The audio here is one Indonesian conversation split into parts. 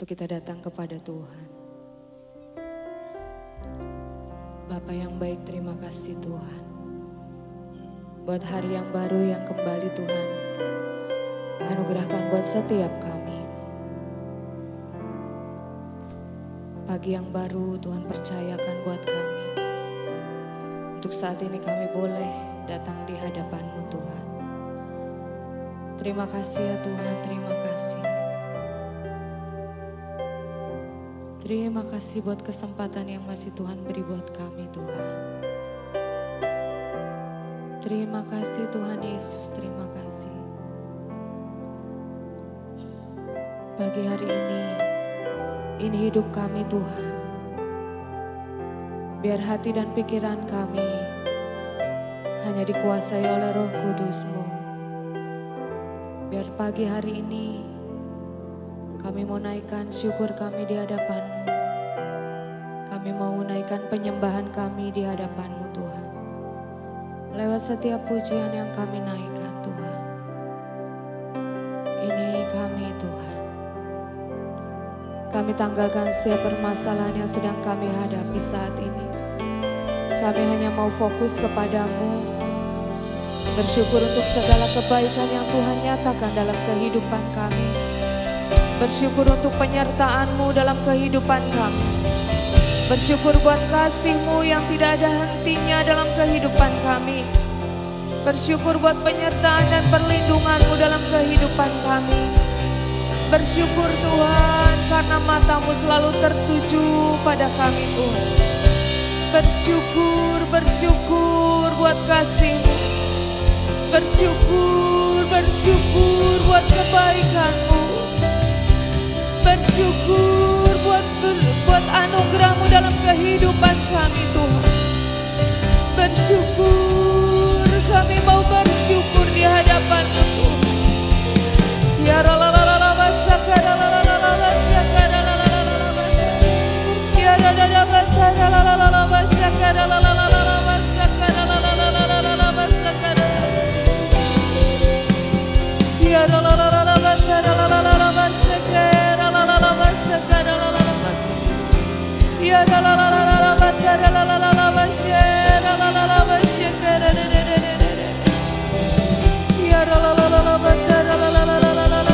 kita datang kepada Tuhan. Bapa yang baik, terima kasih Tuhan. Buat hari yang baru yang kembali Tuhan anugerahkan buat setiap kami. Pagi yang baru Tuhan percayakan buat kami. Untuk saat ini kami boleh datang di hadapan-Mu Tuhan. Terima kasih ya Tuhan, terima kasih. Terima kasih buat kesempatan yang masih Tuhan beri buat kami Tuhan. Terima kasih Tuhan Yesus, terima kasih. Pagi hari ini hidup kami Tuhan. Biar hati dan pikiran kami hanya dikuasai oleh Roh Kudus-Mu. Biar pagi hari ini kami mau naikkan syukur kami di hadapan-Mu. Kami mau naikkan penyembahan kami di hadapan-Mu Tuhan. Lewat setiap pujian yang kami naikkan Tuhan. Ini kami Tuhan. Kami tanggalkan setiap permasalahan yang sedang kami hadapi saat ini. Kami hanya mau fokus kepadamu. Bersyukur untuk segala kebaikan yang Tuhan nyatakan dalam kehidupan kami. Bersyukur untuk penyertaan-Mu dalam kehidupan kami. Bersyukur buat kasih-Mu yang tidak ada hentinya dalam kehidupan kami. Bersyukur buat penyertaan dan perlindungan-Mu dalam kehidupan kami. Bersyukur Tuhan karena mata-Mu selalu tertuju pada kami Tuhan. Bersyukur buat kasih-Mu. Bersyukur buat kebaikan-Mu. Bersyukur buat anugerah-Mu dalam kehidupan kami Tuhan. Bersyukur, kami mau bersyukur di hadapan-Mu Tuhan. Ya ralalala basakara lalalala basakara lalalala basakara. Ya radada batara lalalala basakara lalalala basakara lalalala basakara. Ya ralalala batara lalalala basakara. Ya la la la la la la batara la la la la bashera la la la bashera de de de de de. Ya la la la la la batara la la la la la la la.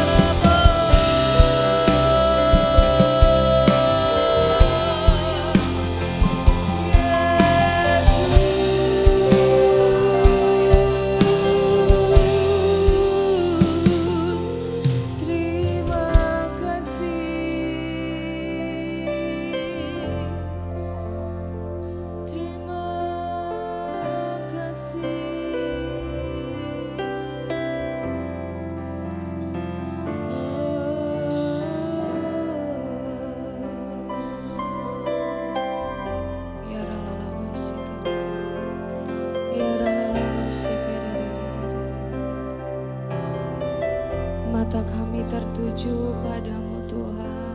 Mata kami tertuju padamu Tuhan.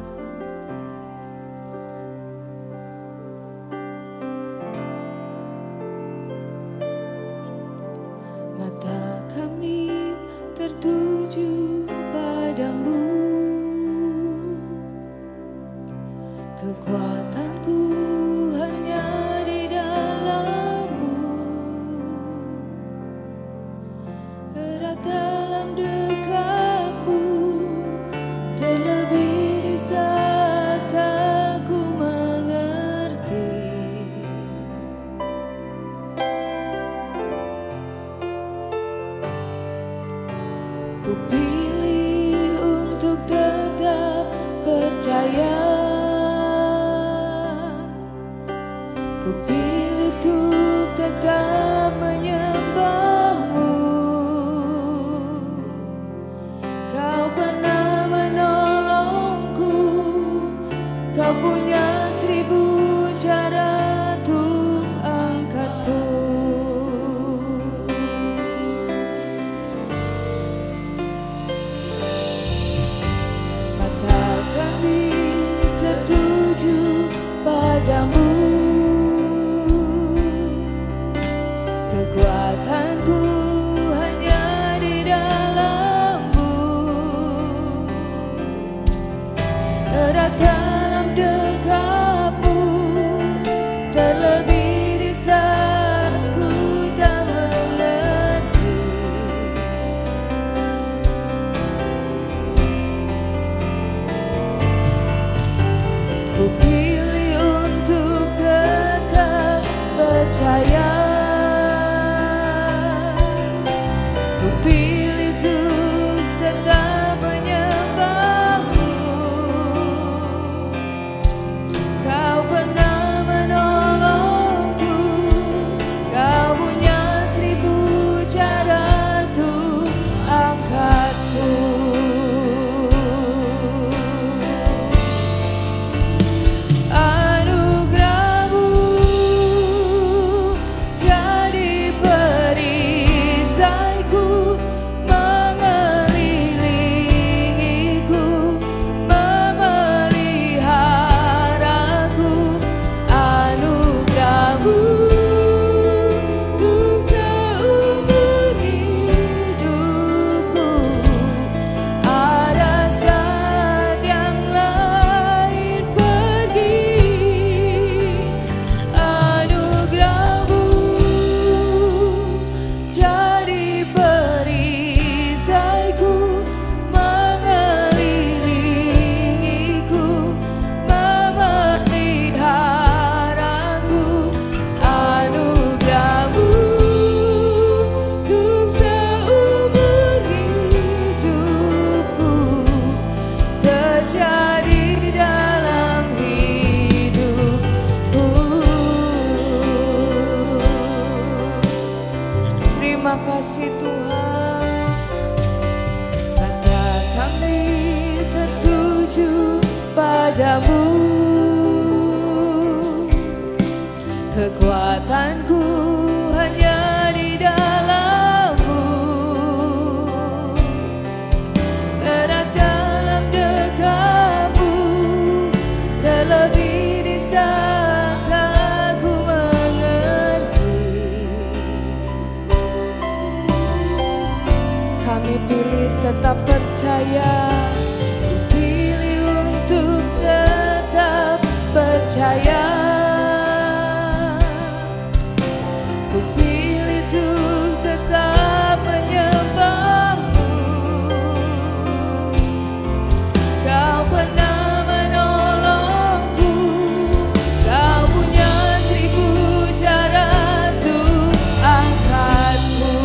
Mata kami tertuju padamu. Kekuatanku hanya di dalam-Mu. Erat dalam dekat-Mu. Terlebih di saat aku mengerti. Ku pilih untuk tetap percaya. Ku pilih untuk tetap menyembah-Mu. Kau pernah menolongku. Kau punya 1000 cara untuk angkatku. Mata kami tertuju padamu. terlebih di saat ku tak mengerti. Ku pilih untuk tetap percaya. Ku pilih untuk tetap menyembahmu. Kau pernah menolongku. Kau punya 1000 cara untuk angkatku. Anugerahmu jadi perisaiku, mengelilingiku, memeliharaku. Anugerahmu untuk seumur hidupku. Ada saat yang lain pergi. Anugerahmu jadi perisaiku, mengelilingiku, memeliharaku. Anugerahmu untuk seumur hidupku terjadi dalam hidupku. Terima kasih Tuhan. Mata kami tertuju padamu. Kekuatanku hanya di dalam-Mu. Erat dalam dekap-Mu, terlebih di saat aku mengerti. Kami pilih tetap percaya. Ku pilih untuk tetap percaya. Ku pilih untuk tetap menyembahmu. Kau pernah menolongku. Kau punya 1000 cara untuk angkatmu.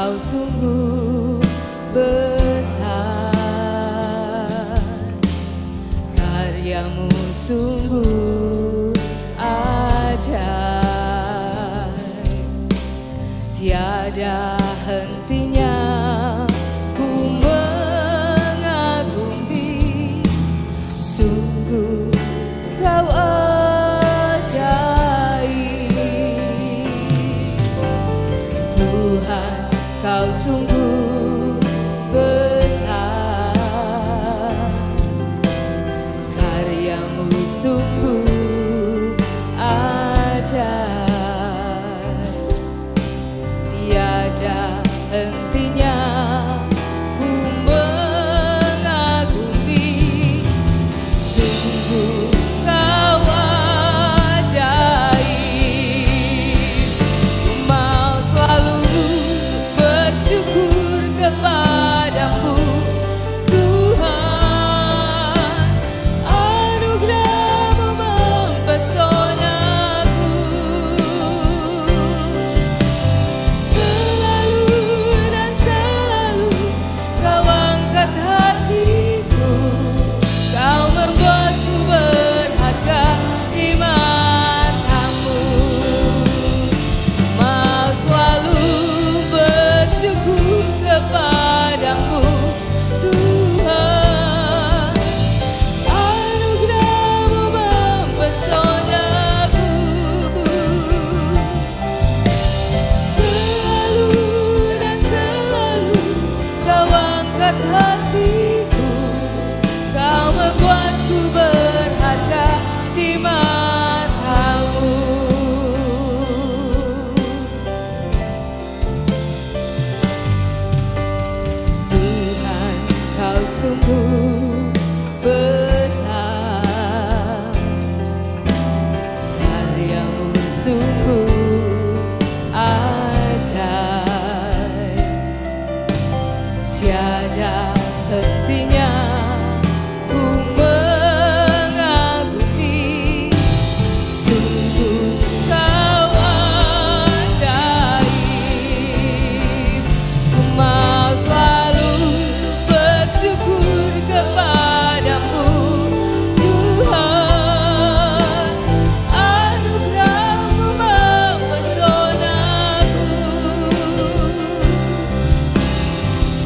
Kau sungguh besar, karyamu sungguh ajaib, tiada hentinya ku mengagumi. Sungguh kau ajaib, Tuhan kau sungguh besar, karyamu sungguh ajaib, tiada hentinya ku mengagumi. Sungguh kau ajaib, ku mau selalu bersyukur kepadamu Tuhan. Anugerah-Mu mempesonaku, selalu dan selalu kau angkat hatiku. Kau membuatku berharga di matamu. Mau selalu bersyukur kepadamu Tuhan. Anugerah-Mu mempesonaku, selalu dan selalu kau angkat hatiku. Kau membuatku berharga di matamu. Tuhan kau sungguh besar, karyamu sungguh ajaib, tiada hentinya ku mengagumi. Sungguh kau ajaib, ku mau selalu bersyukur kepadamu Tuhan. Anugerah-Mu mempesonaku,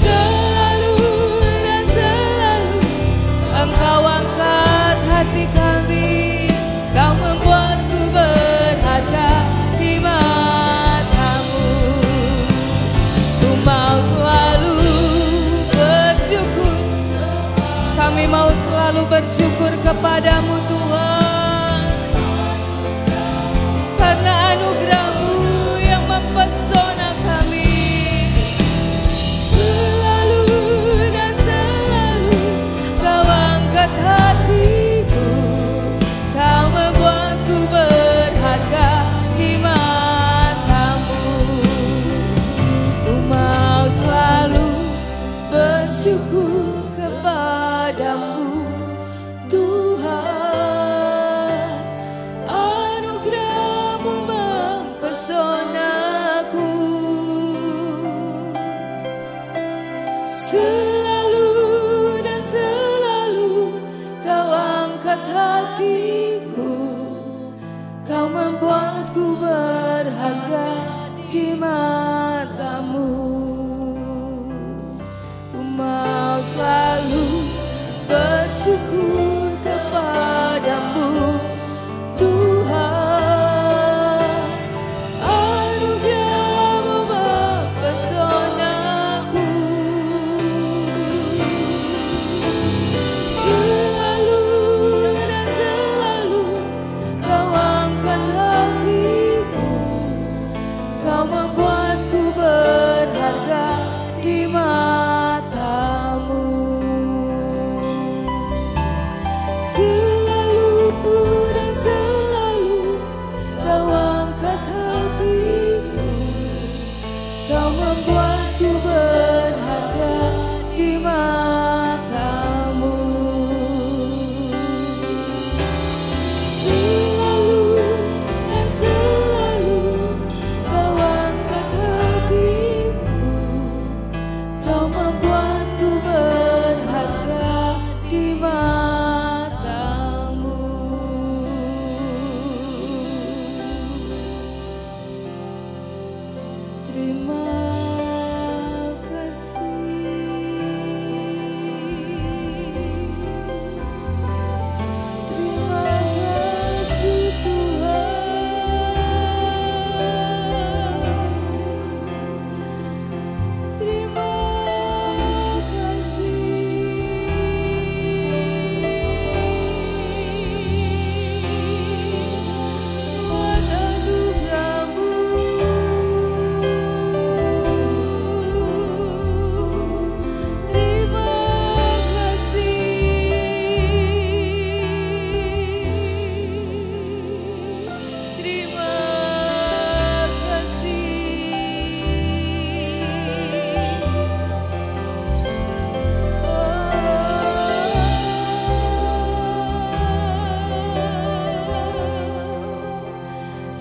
selalu dan selalu Engkau angkat hati kami. Kau membuatku berharga di matamu. Ku mau selalu bersyukur, kami mau selalu bersyukur kepadamu Tuhan, karena anugerah-Mu yang mempesona kami. Selalu dan selalu kau angkat hatiku. Kau membuatku berharga di matamu. Ku mau selalu bersyukur kepadamu Tuhan. Anugerah-Mu mempesonaku, selalu dan selalu kau angkat hatiku. Kau membuatku berharga di matamu. Ku mau selalu bersyukur kepadamu Tuhan. Anugerah-Mu mempesonaku, selalu dan selalu kau angkat hatiku. Kau membuatku berharga di matamu.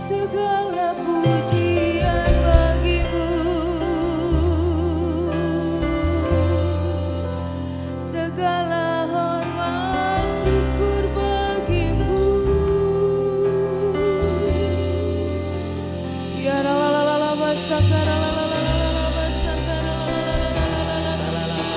segala pujian bagimu, segala hormat syukur bagimu. Ya la la la la la basakara la la la la la la basakara la la la la la la la la la la.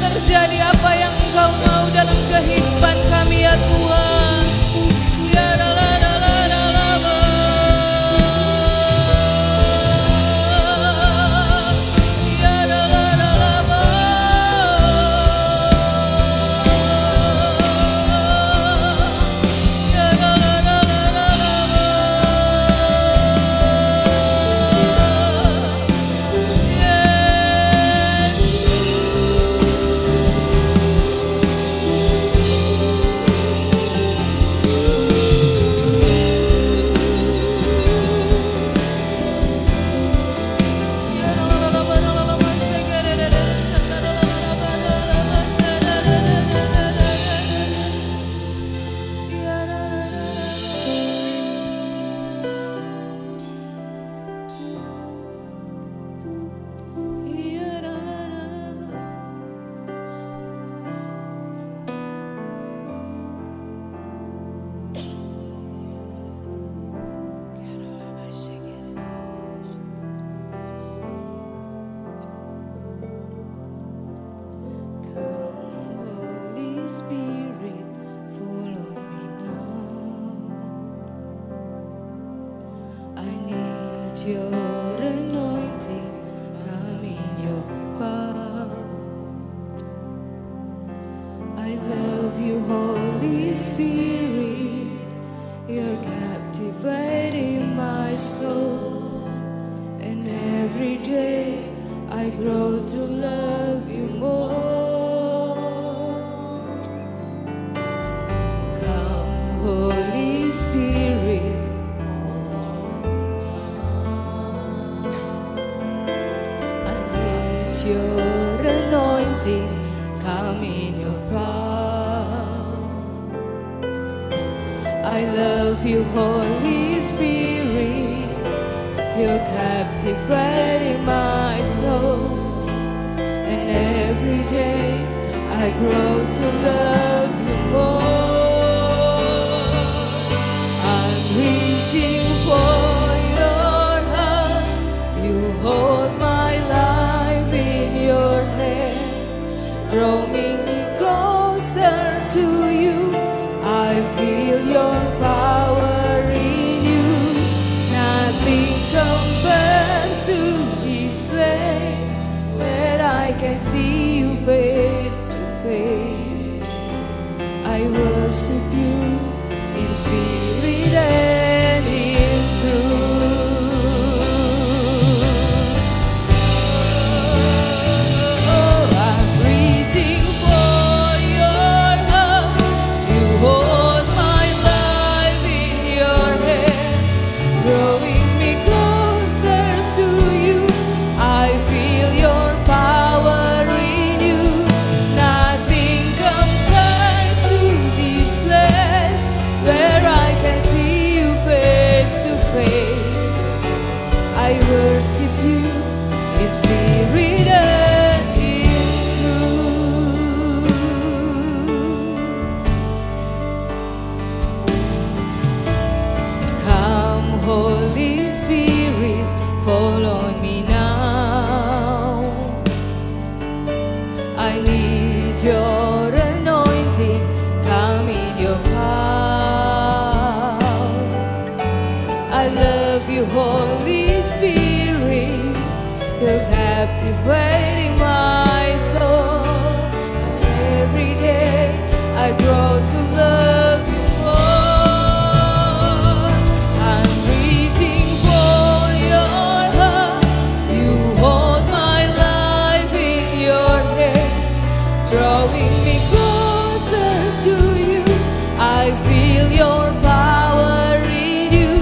Terjadi apa yang Engkau mau dalam kehidupan kami ya Tuhan. Ya la la la la la la la. Ya la la la la la. Ya la la la la la la. Spirit, follow me now. I need your anointing, come in your power. I love you, Holy Spirit. You're captivating my soul, and every day I grow to love you more. Holy Spirit, I need your anointing, come in your power. I love you, Holy Spirit, you're captivating my soul, and every day I grow to love you more. Reaching for your hand, you hold my life in your hands, drawing me closer to you. I feel your power in you. Nothing compares to this place where I can see you face to face. I worship you in spirit and in truth. Oh, I'm reaching for your love. You hold my life in your hands, drawing me closer to you. I feel your power in you. I need your anointing, come in your power. I love you, Holy Spirit, you're captivating my soul. And every day I grow to love you more. I'm reaching for your heart, you hold my life in your hand, drawing me closer to you. I feel your power in you,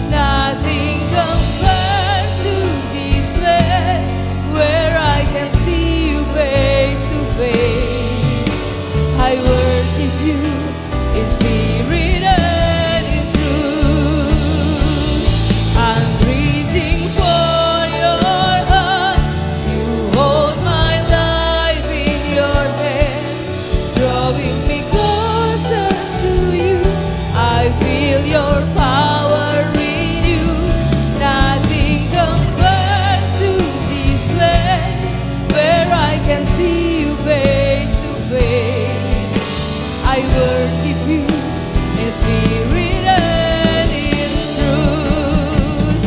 nothing compares to this place where I can see you face to face. I worship you in spirit and in truth. I'm reaching for your heart, you hold my life in your hands, drawing me closer to you. I feel your power in you, nothing compares to this place where I can see you face to face. I worship you in spirit and in truth.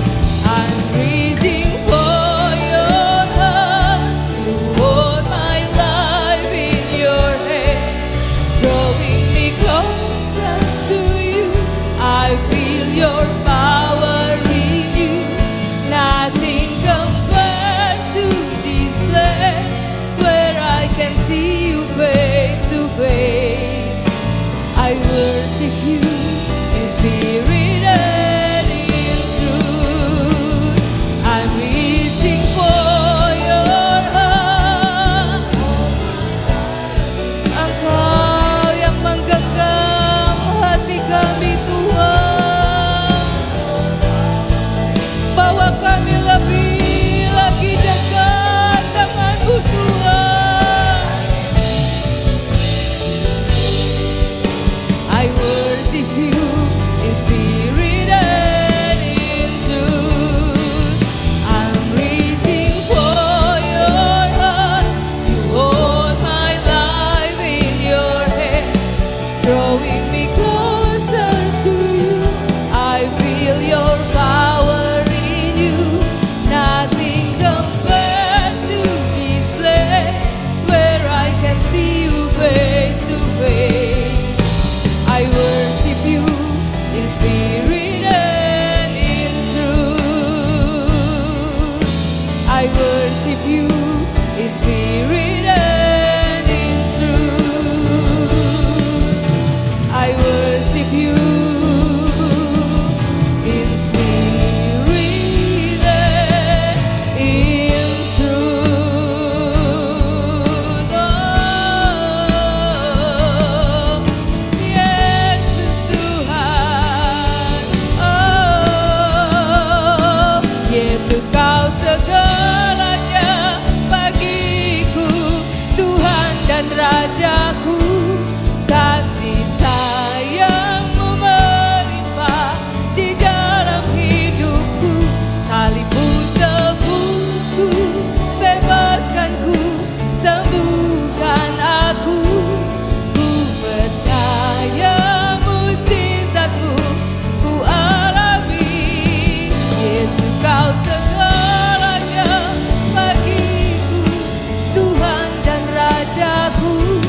I'm reaching for your heart, you hold my life in your hand, drawing me closer to you. I feel your power in you, nothing compares to this place where I can see you face to face. I worship you in spirit and in truth. I'm reaching for your heart. Engkau yang menggenggam hati kami, Tuhan. Bawa kami lebih lagi dekat denganmu, Tuhan. I worship you in spirit and in truth. I'm reaching for your heart, you hold my life in your hand, drawing me closer to you. I feel your power in you, nothing compares to this place where I can see you face to face. I worship you in spirit and in truth. I worship you in spirit and in truth. I worship you in spirit and in truth. Oh, Yesus Tuhan. Oh, Yesus kau segalanya bagiku, Tuhan dan Rajaku. Kasih sayangmu melimpah di dalam hidupku, salibmu tebusku, bebaskanku, sembuhkan aku. Ku percaya mujizatmu ku alami. Yesus kau segalanya bagiku, Tuhan dan Rajaku.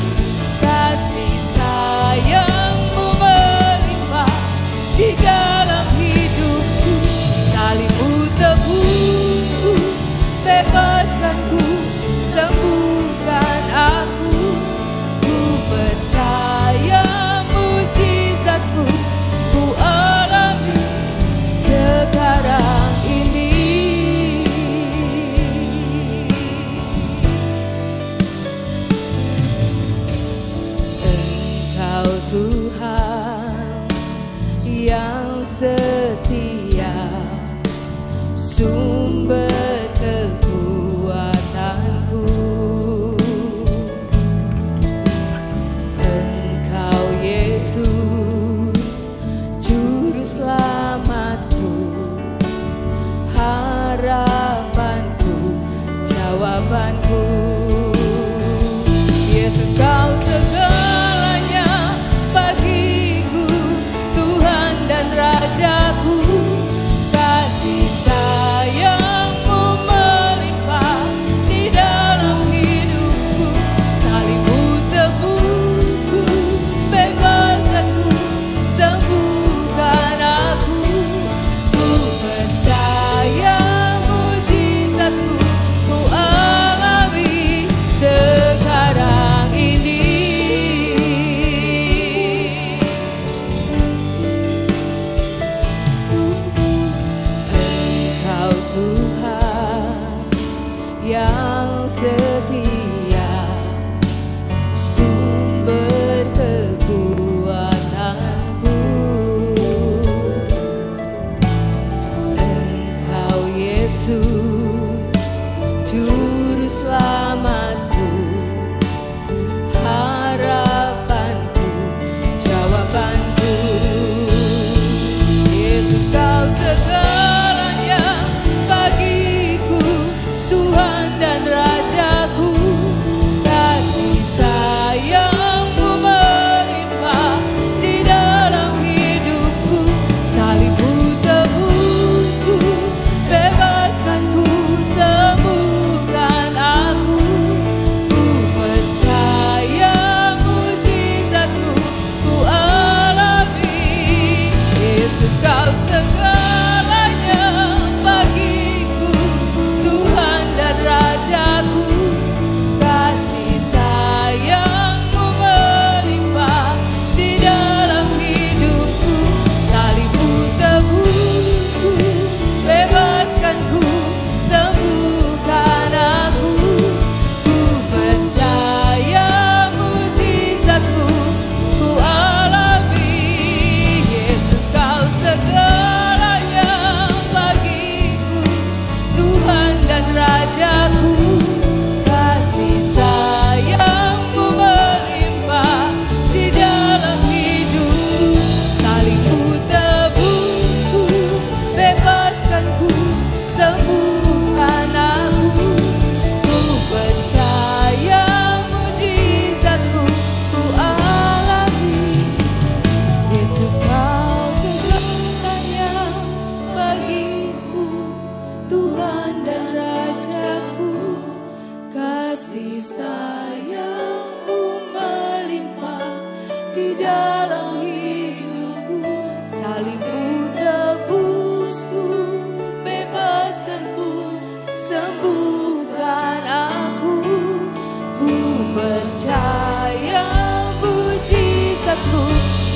percaya mujizat-Mu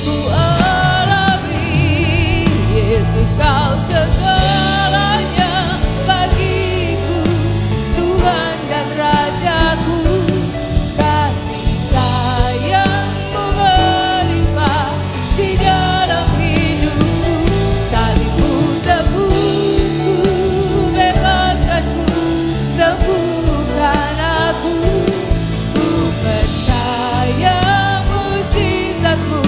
ku alami. Yesus, Kau segalanya bagiku, Tuhan dan Rajaku. Kasih sayang-Mu melimpah di dalam hidupku. Salib-Mu tebusku, bebaskanku, sembuhkan aku. Ku percaya mujizat-Mu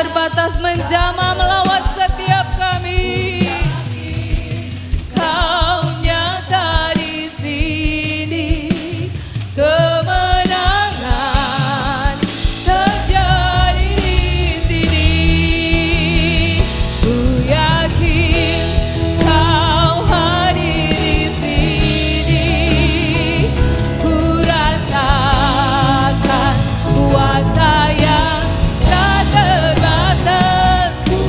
terbatas menjamah melawat setiap kami. Kau nyata di sini, kemenangan terjadi di sini. Ku yakin Kau hadir di sini. Ku rasakan kuasa yang tak terbatas. Ku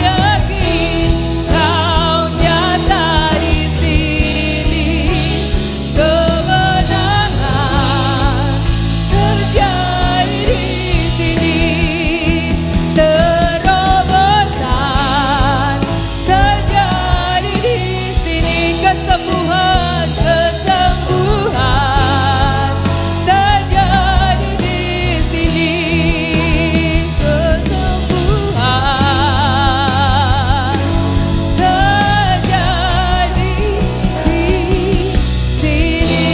yakin Kau nyata di sini, kemenangan terjadi di sini. Terobosan terjadi di sini. Kesembuhan terjadi di sini. Kesembuhan terjadi di sini.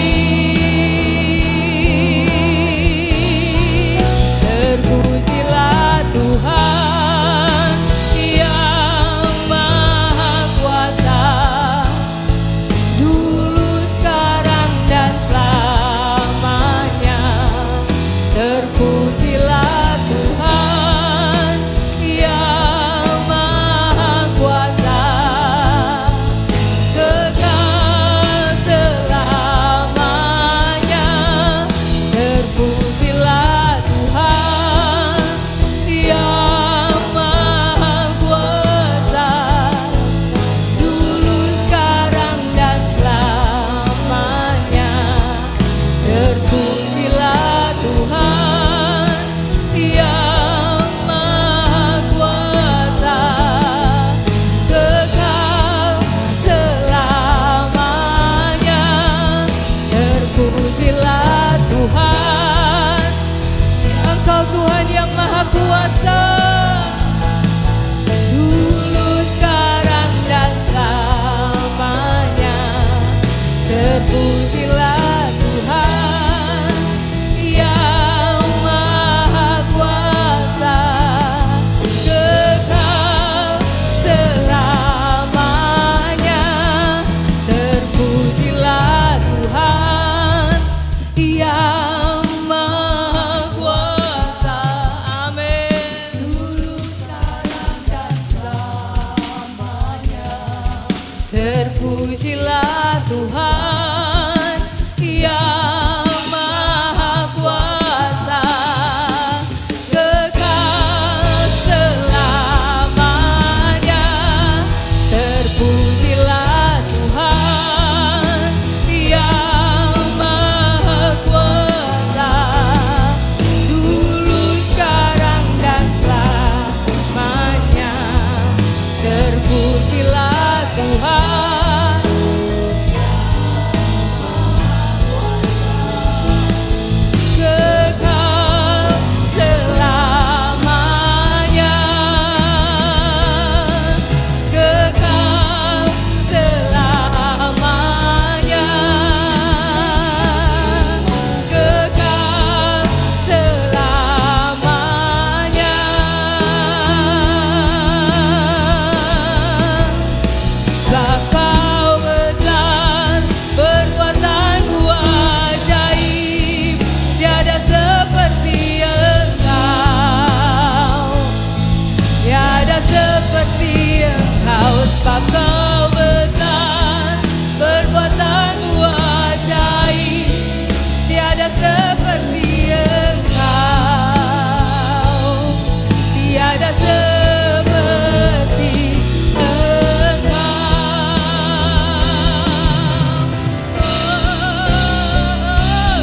Terpujilah Tuhan yang Maha Kuasa, dulu, sekarang, dan selamanya. Terpujilah Tuhan yang Maha Kuasa, kekal selamanya. Terpujilah Tuhan yang Maha Kuasa, dulu, sekarang, dan selamanya. Terpujilah Tuhan yang Maha Kuasa, kekal selamanya. Terpujilah Tuhan, Engkau Tuhan yang Maha Kuasa, dulu, sekarang, dan selamanya. Terpujilah Tuhan yang Maha Kuasa, kekal selamanya. Terpujilah Tuhan yang Maha Kuasa. Amin. Dulu, sekarang, dan selamanya. Terpujilah Tuhan yang Maha Kuasa, kekal selamanya. Terpujilah Tuhan yang Maha Kuasa, dulu, sekarang, dan selamanya. Terpujilah Tuhan kekal selamanya. Kekal selamanya. Kekal selamanya. Sebab Kau besar, perbuatan-Mu ajaib, tiada seperti Engkau. Tiada seperti Engkau. Sebab Kau besar, perbuatan-Mu ajaib, tiada seperti Engkau. Tiada seperti Engkau.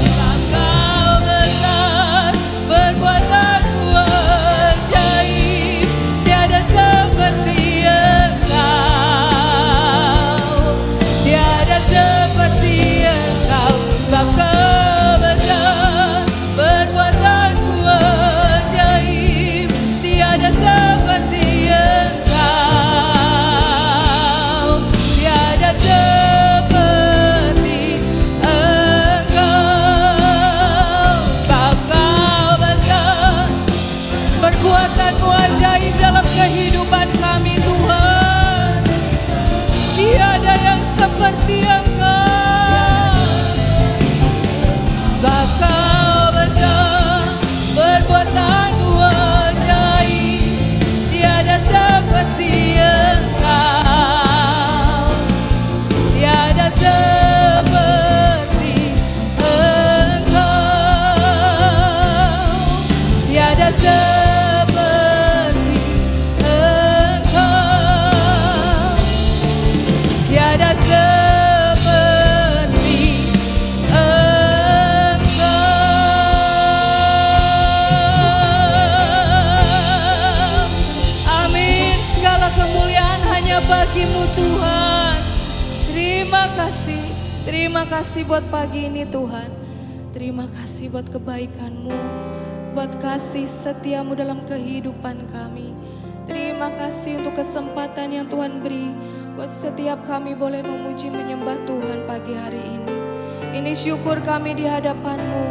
Sebab Kau besar, perbuatan-Mu ajaib, tiada seperti Engkau. Tiada seperti Engkau. Sebab Kau besar, perbuatan-Mu ajaib, tiada seperti seperti Engkau. Sebab Kau besar, perbuatan-Mu ajaib, tiada seperti Engkau, tiada seperti Engkau, tiada seperti Engkau, tiada seperti Engkau. Amin. Segala kemuliaan hanya bagi-Mu Tuhan. Terima kasih buat pagi ini Tuhan. Terima kasih buat kebaikan-Mu, buat kasih setia-Mu dalam kehidupan kami. Terima kasih untuk kesempatan yang Tuhan beri buat setiap kami boleh memuji menyembah Tuhan pagi hari ini. Ini syukur kami di hadapan-Mu.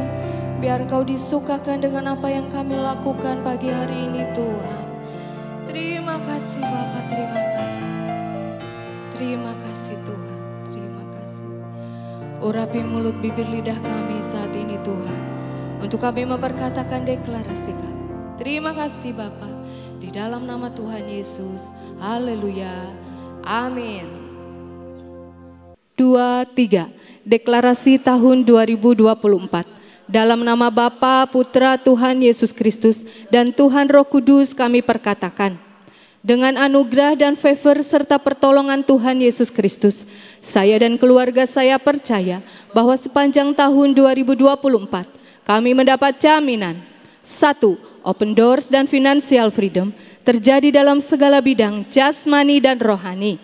Biar Engkau disukakan dengan apa yang kami lakukan pagi hari ini Tuhan. Terima kasih Bapa, terima kasih. Terima kasih Tuhan, terima kasih. Urapi mulut bibir lidah kami saat ini Tuhan, untuk kami memperkatakan deklarasi kami. Terima kasih Bapa, di dalam nama Tuhan Yesus. Haleluya, amin. 2, 3. Deklarasi tahun 2024. Dalam nama Bapa, Putra, Tuhan Yesus Kristus, dan Tuhan Roh Kudus kami perkatakan, dengan anugerah dan favor serta pertolongan Tuhan Yesus Kristus, saya dan keluarga saya percaya bahwa sepanjang tahun 2024 kami mendapat jaminan. 1. Open doors dan financial freedom terjadi dalam segala bidang jasmani dan rohani.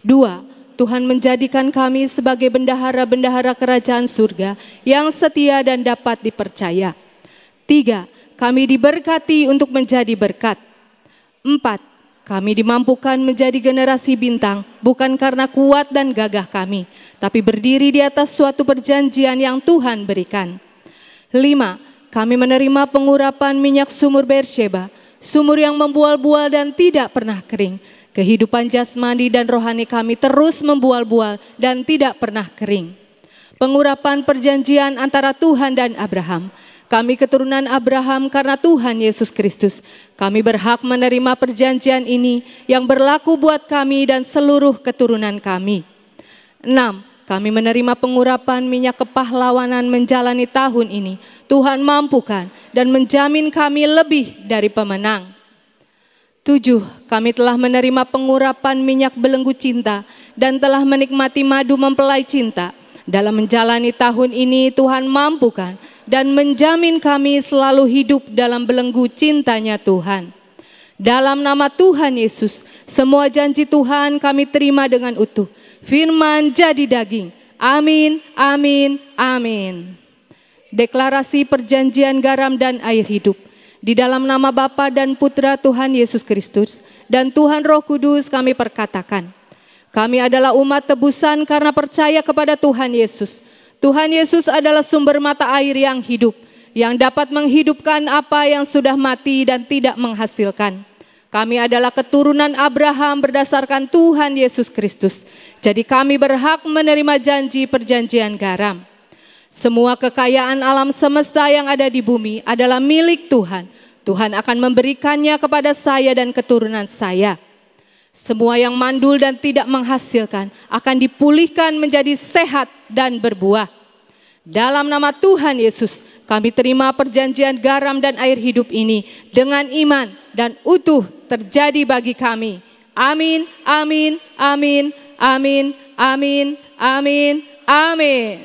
2. Tuhan menjadikan kami sebagai bendahara-bendahara kerajaan surga yang setia dan dapat dipercaya. 3. Kami diberkati untuk menjadi berkat. 4. Kami dimampukan menjadi generasi bintang bukan karena kuat dan gagah kami, tapi berdiri di atas suatu perjanjian yang Tuhan berikan. 5. Kami menerima pengurapan minyak sumur Beersheba, sumur yang membual-bual dan tidak pernah kering. Kehidupan jasmani dan rohani kami terus membual-bual dan tidak pernah kering. Pengurapan perjanjian antara Tuhan dan Abraham. Kami keturunan Abraham karena Tuhan Yesus Kristus. Kami berhak menerima perjanjian ini yang berlaku buat kami dan seluruh keturunan kami. 6. Kami menerima pengurapan minyak kepahlawanan menjalani tahun ini. Tuhan mampukan dan menjamin kami lebih dari pemenang. 7. Kami telah menerima pengurapan minyak belenggu cinta dan telah menikmati madu mempelai cinta. Dalam menjalani tahun ini Tuhan mampukan dan menjamin kami selalu hidup dalam belenggu cintanya Tuhan. Dalam nama Tuhan Yesus, semua janji Tuhan kami terima dengan utuh. Firman jadi daging. Amin, amin, amin. Deklarasi perjanjian garam dan air hidup. Di dalam nama Bapa dan Putra Tuhan Yesus Kristus dan Tuhan Roh Kudus kami perkatakan, kami adalah umat tebusan karena percaya kepada Tuhan Yesus. Tuhan Yesus adalah sumber mata air yang hidup, yang dapat menghidupkan apa yang sudah mati dan tidak menghasilkan. Kami adalah keturunan Abraham berdasarkan Tuhan Yesus Kristus. Jadi kami berhak menerima janji perjanjian garam. Semua kekayaan alam semesta yang ada di bumi adalah milik Tuhan. Tuhan akan memberikannya kepada saya dan keturunan saya. Semua yang mandul dan tidak menghasilkan akan dipulihkan menjadi sehat dan berbuah. Dalam nama Tuhan Yesus, kami terima perjanjian garam dan air hidup ini dengan iman dan utuh terjadi bagi kami. Amin, amin, amin, amin, amin, amin, amin.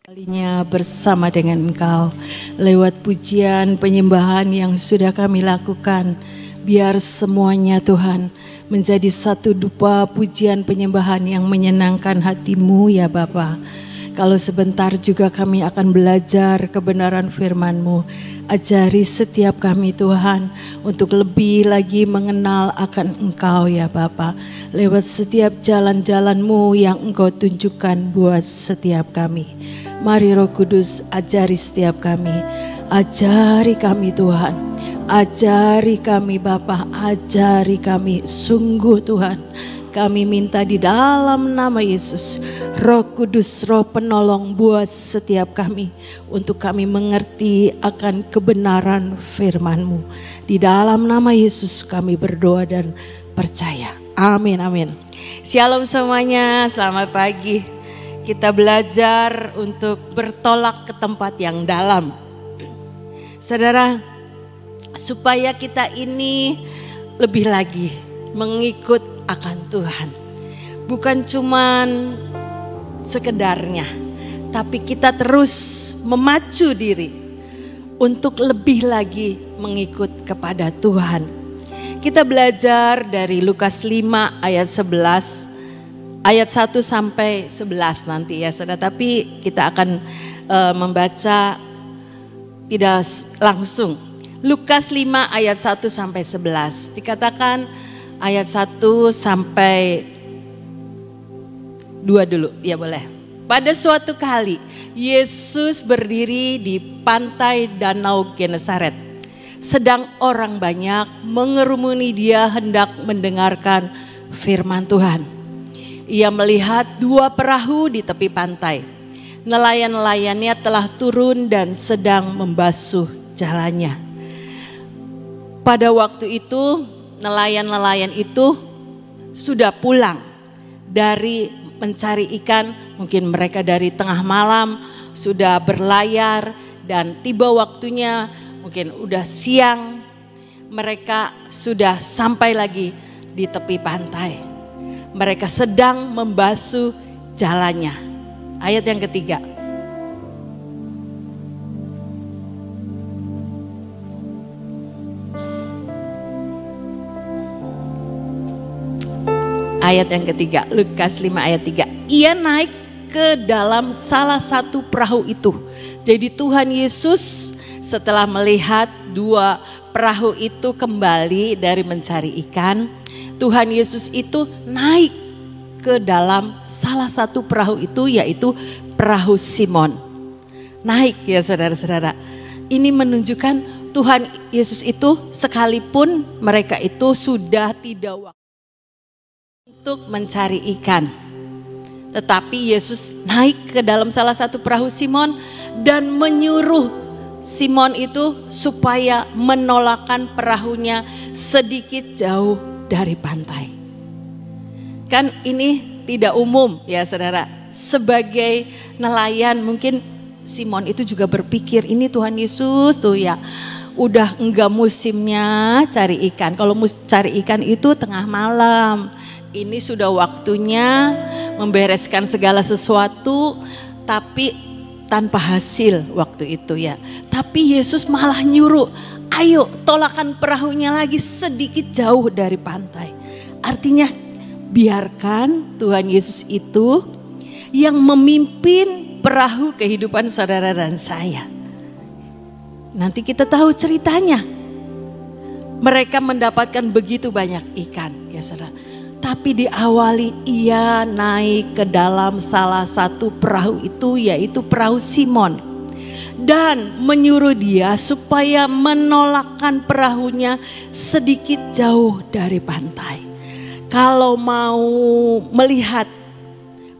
Kalinya bersama dengan Engkau lewat pujian penyembahan yang sudah kami lakukan. Biar semuanya Tuhan menjadi satu dupa pujian penyembahan yang menyenangkan hati-Mu ya Bapa. Kalau sebentar juga kami akan belajar kebenaran firman-Mu. Ajari setiap kami Tuhan untuk lebih lagi mengenal akan Engkau ya Bapa. Lewat setiap jalan-jalan-Mu yang Engkau tunjukkan buat setiap kami. Mari Roh Kudus ajari setiap kami. Ajari kami Tuhan. Ajari kami Bapa, ajari kami sungguh Tuhan. kami minta di dalam nama Yesus, Roh Kudus, Roh Penolong buat setiap kami, untuk kami mengerti akan kebenaran firman-Mu. Di dalam nama Yesus kami berdoa dan percaya. Amin, amin. Shalom semuanya, selamat pagi. Kita belajar untuk bertolak ke tempat yang dalam. Saudara, supaya kita ini lebih lagi mengikut akan Tuhan. Bukan cuman sekedarnya, tapi kita terus memacu diri untuk lebih lagi mengikut kepada Tuhan. Kita belajar dari Lukas 5 ayat 11, ayat 1 sampai 11 nanti ya saudara. Tapi kita akan membaca tidak langsung. Lukas 5 ayat 1 sampai 11 dikatakan, ayat 1 sampai 2 dulu, ya boleh. Pada suatu kali Yesus berdiri di pantai Danau Genesaret. Sedang orang banyak mengerumuni dia hendak mendengarkan firman Tuhan. Ia melihat 2 perahu di tepi pantai. Nelayan-nelayannya telah turun dan sedang membasuh jalannya. Pada waktu itu nelayan-nelayan itu sudah pulang dari mencari ikan, mungkin mereka dari tengah malam sudah berlayar dan tiba waktunya mungkin udah siang, mereka sudah sampai lagi di tepi pantai. Mereka sedang membasuh jalannya. Ayat yang ketiga. Ayat yang ketiga, Lukas 5 ayat 3. Ia naik ke dalam salah satu perahu itu. Jadi Tuhan Yesus setelah melihat 2 perahu itu kembali dari mencari ikan, Tuhan Yesus itu naik ke dalam salah satu perahu itu, yaitu perahu Simon. Naik ya saudara-saudara. Ini menunjukkan Tuhan Yesus itu sekalipun mereka itu sudah tidak waktu untuk mencari ikan, tetapi Yesus naik ke dalam salah satu perahu Simon dan menyuruh Simon itu supaya menolakkan perahunya sedikit jauh dari pantai. Kan ini tidak umum ya saudara. Sebagai nelayan mungkin Simon itu juga berpikir, ini Tuhan Yesus tuh ya udah enggak musimnya cari ikan. Kalau cari ikan itu tengah malam. Ini sudah waktunya membereskan segala sesuatu, tapi tanpa hasil waktu itu ya. Tapi Yesus malah nyuruh, ayo tolakan perahunya lagi sedikit jauh dari pantai. Artinya biarkan Tuhan Yesus itu yang memimpin perahu kehidupan saudara dan saya. Nanti kita tahu ceritanya. Mereka mendapatkan begitu banyak ikan ya saudara. Tapi diawali ia naik ke dalam salah satu perahu itu, yaitu perahu Simon. Dan menyuruh dia supaya menolakkan perahunya sedikit jauh dari pantai. Kalau mau melihat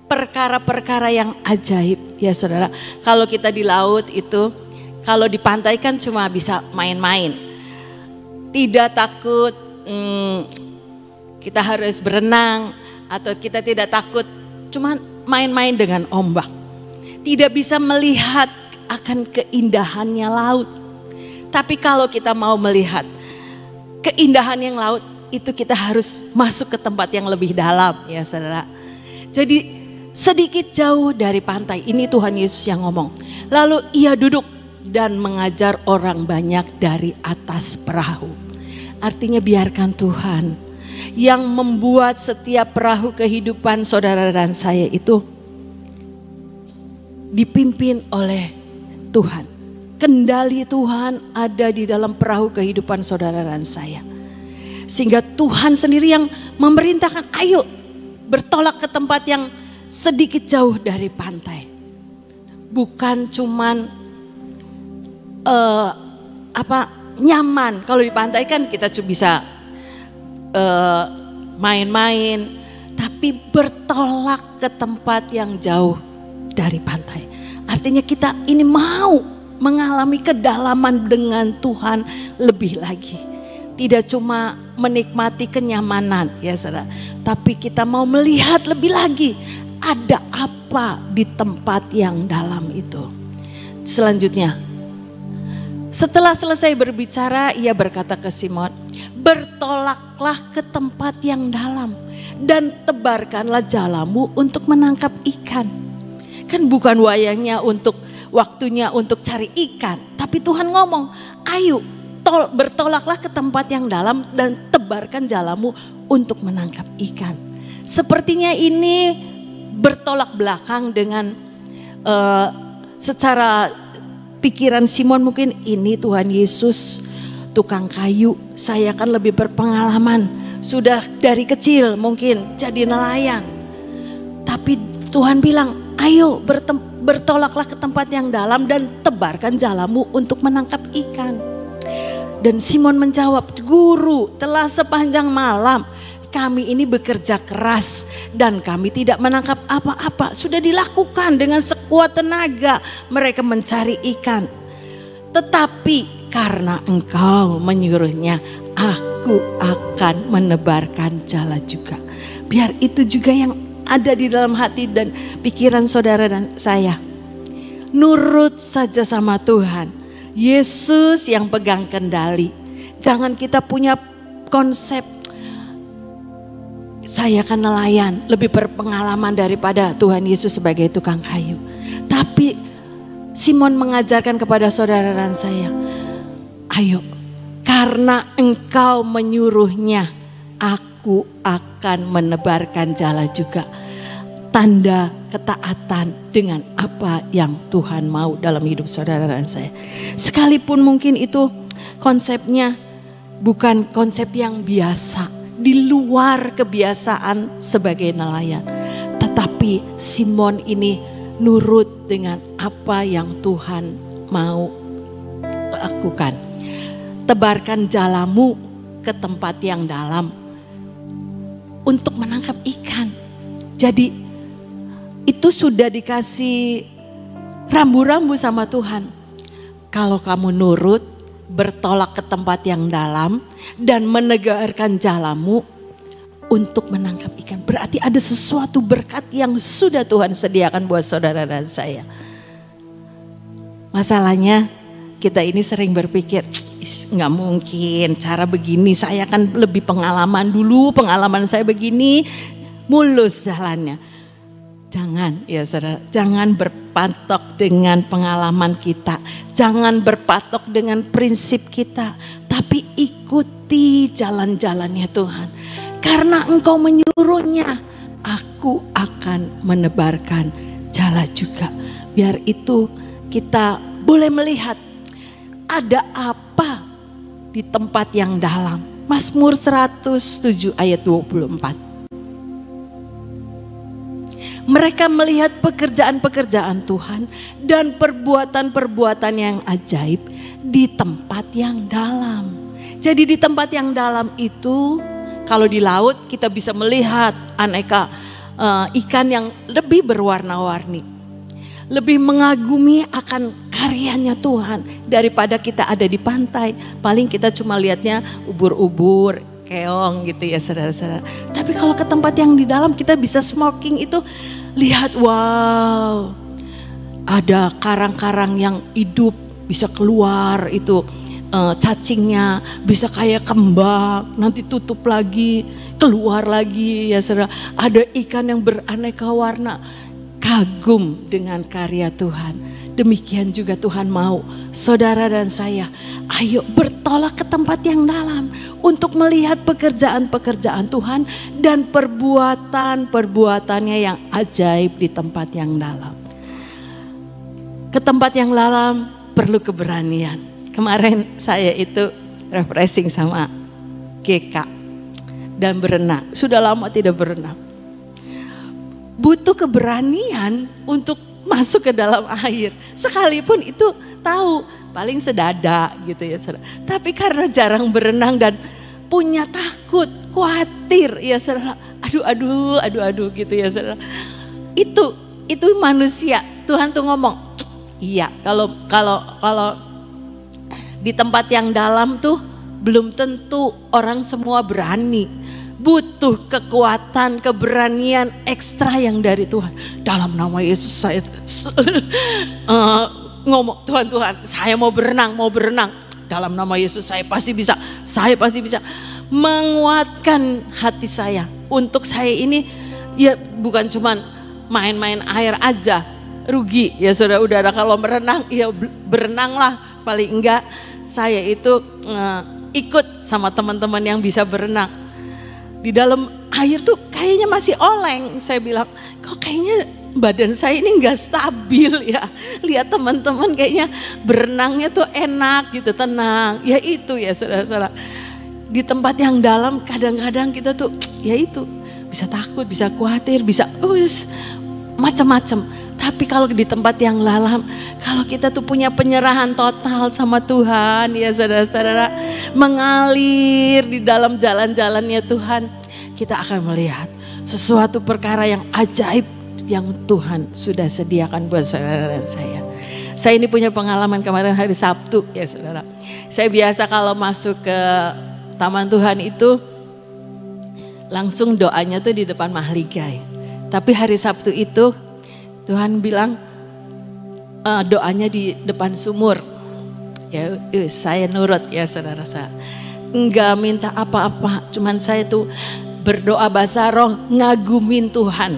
perkara-perkara yang ajaib ya saudara. Kalau kita di laut itu, kalau di pantai kan cuma bisa main-main. Tidak takut kita harus berenang, atau kita tidak takut cuma main-main dengan ombak. Tidak bisa melihat akan keindahannya laut. Tapi kalau kita mau melihat keindahan yang laut, itu kita harus masuk ke tempat yang lebih dalam ya saudara. Jadi sedikit jauh dari pantai, ini Tuhan Yesus yang ngomong. Lalu ia duduk dan mengajar orang banyak dari atas perahu. Artinya biarkan Tuhan yang membuat setiap perahu kehidupan saudara dan saya itu dipimpin oleh Tuhan. Kendali Tuhan ada di dalam perahu kehidupan saudara dan saya. Sehingga Tuhan sendiri yang memerintahkan, ayo bertolak ke tempat yang sedikit jauh dari pantai. Bukan cuman nyaman. Kalau di pantai kan kita bisa main-main, tapi bertolak ke tempat yang jauh dari pantai. Artinya kita ini mau mengalami kedalaman dengan Tuhan lebih lagi. Tidak cuma menikmati kenyamanan ya saudara, tapi kita mau melihat lebih lagi ada apa di tempat yang dalam itu. Selanjutnya, setelah selesai berbicara, ia berkata ke Simon, bertolaklah ke tempat yang dalam dan tebarkanlah jalamu untuk menangkap ikan. Kan bukan waktunya untuk cari ikan, tapi Tuhan ngomong, ayo bertolaklah ke tempat yang dalam dan tebarkan jalamu untuk menangkap ikan. Sepertinya ini bertolak belakang dengan secara pikiran Simon, mungkin ini Tuhan Yesus tukang kayu, saya kan lebih berpengalaman, sudah dari kecil mungkin jadi nelayan. Tapi Tuhan bilang, ayo bertolaklah ke tempat yang dalam dan tebarkan jalamu untuk menangkap ikan. Dan Simon menjawab, Guru, telah sepanjang malam kami ini bekerja keras dan kami tidak menangkap apa-apa. Sudah dilakukan dengan sekuat tenaga mereka mencari ikan. Tetapi karena engkau menyuruhnya, aku akan menebarkan jala juga. Biar itu juga yang ada di dalam hati dan pikiran saudara dan saya. Nurut saja sama Tuhan. Yesus yang pegang kendali. Jangan kita punya konsep, saya kan nelayan, lebih berpengalaman daripada Tuhan Yesus sebagai tukang kayu. Tapi Simon mengajarkan kepada saudara dan saya, ayo, karena engkau menyuruhnya, aku akan menebarkan jala juga. Tanda ketaatan dengan apa yang Tuhan mau dalam hidup saudara dan saya. Sekalipun mungkin itu konsepnya bukan konsep yang biasa, di luar kebiasaan sebagai nelayan. Tetapi Simon ini nurut dengan apa yang Tuhan mau lakukan. Tebarkan jalamu ke tempat yang dalam untuk menangkap ikan. Jadi itu sudah dikasih rambu-rambu sama Tuhan. Kalau kamu nurut, bertolak ke tempat yang dalam dan menegarkan jalamu untuk menangkap ikan. Berarti ada sesuatu berkat yang sudah Tuhan sediakan buat saudara dan saya. Masalahnya kita ini sering berpikir, nggak mungkin cara begini, saya kan lebih pengalaman dulu, pengalaman saya begini, mulus jalannya. Jangan ya saudara, jangan berpatok dengan pengalaman kita. Jangan berpatok dengan prinsip kita. Tapi ikuti jalan-jalannya Tuhan. Karena engkau menyuruhnya, aku akan menebarkan jala juga. Biar itu kita boleh melihat ada apa di tempat yang dalam. Mazmur 107 ayat 24. Mereka melihat pekerjaan-pekerjaan Tuhan dan perbuatan-perbuatan yang ajaib di tempat yang dalam. Jadi di tempat yang dalam itu, kalau di laut kita bisa melihat aneka ikan yang lebih berwarna-warni. Lebih mengagumi akan karyanya Tuhan daripada kita ada di pantai. Paling kita cuma lihatnya ubur-ubur, keong gitu ya saudara-saudara. Tapi kalau ke tempat yang di dalam kita bisa snorkeling itu, lihat wow, ada karang-karang yang hidup bisa keluar itu cacingnya, bisa kayak kembang, nanti tutup lagi, keluar lagi ya saudara. Ada ikan yang beraneka warna. Kagum dengan karya Tuhan. Demikian juga Tuhan mau saudara dan saya, ayo bertolak ke tempat yang dalam untuk melihat pekerjaan-pekerjaan Tuhan dan perbuatan-perbuatannya yang ajaib di tempat yang dalam. Ke tempat yang dalam perlu keberanian. Kemarin saya itu refreshing sama GK dan berenang. Sudah lama tidak berenang. Butuh keberanian untuk masuk ke dalam air. Sekalipun itu tahu paling sedada gitu ya saudara. Tapi karena jarang berenang dan punya takut, khawatir ya saudara. Aduh gitu ya saudara. Itu manusia. Tuhan tuh ngomong, iya kalau di tempat yang dalam tuh belum tentu orang semua berani. Butuh kekuatan, keberanian ekstra yang dari Tuhan. Dalam nama Yesus saya ngomong, Tuhan saya mau berenang. Dalam nama Yesus saya pasti bisa. Menguatkan hati saya. Untuk saya ini ya bukan cuman main-main air aja. Rugi ya saudara-saudara kalau berenang, ya berenanglah. Paling enggak saya itu ikut sama teman-teman yang bisa berenang. Di dalam air tuh kayaknya masih oleng. Saya bilang, kok kayaknya badan saya ini nggak stabil ya. Lihat teman-teman kayaknya berenangnya tuh enak gitu, tenang. Ya itu ya saudara-saudara. Di tempat yang dalam kadang-kadang kita tuh ya itu bisa takut, bisa khawatir, bisa macam-macam. Tapi kalau di tempat yang dalam, kalau kita tuh punya penyerahan total sama Tuhan ya saudara-saudara, mengalir di dalam jalan-jalannya Tuhan, kita akan melihat sesuatu perkara yang ajaib yang Tuhan sudah sediakan buat saudara dan saya. Saya ini punya pengalaman kemarin hari Sabtu ya saudara. Saya biasa kalau masuk ke taman Tuhan itu langsung doanya tuh di depan mahligai. Tapi hari Sabtu itu Tuhan bilang doanya di depan sumur. Ya saya nurut ya saudara saya. Enggak minta apa-apa, cuman saya tuh berdoa bahasa roh, ngagumin Tuhan.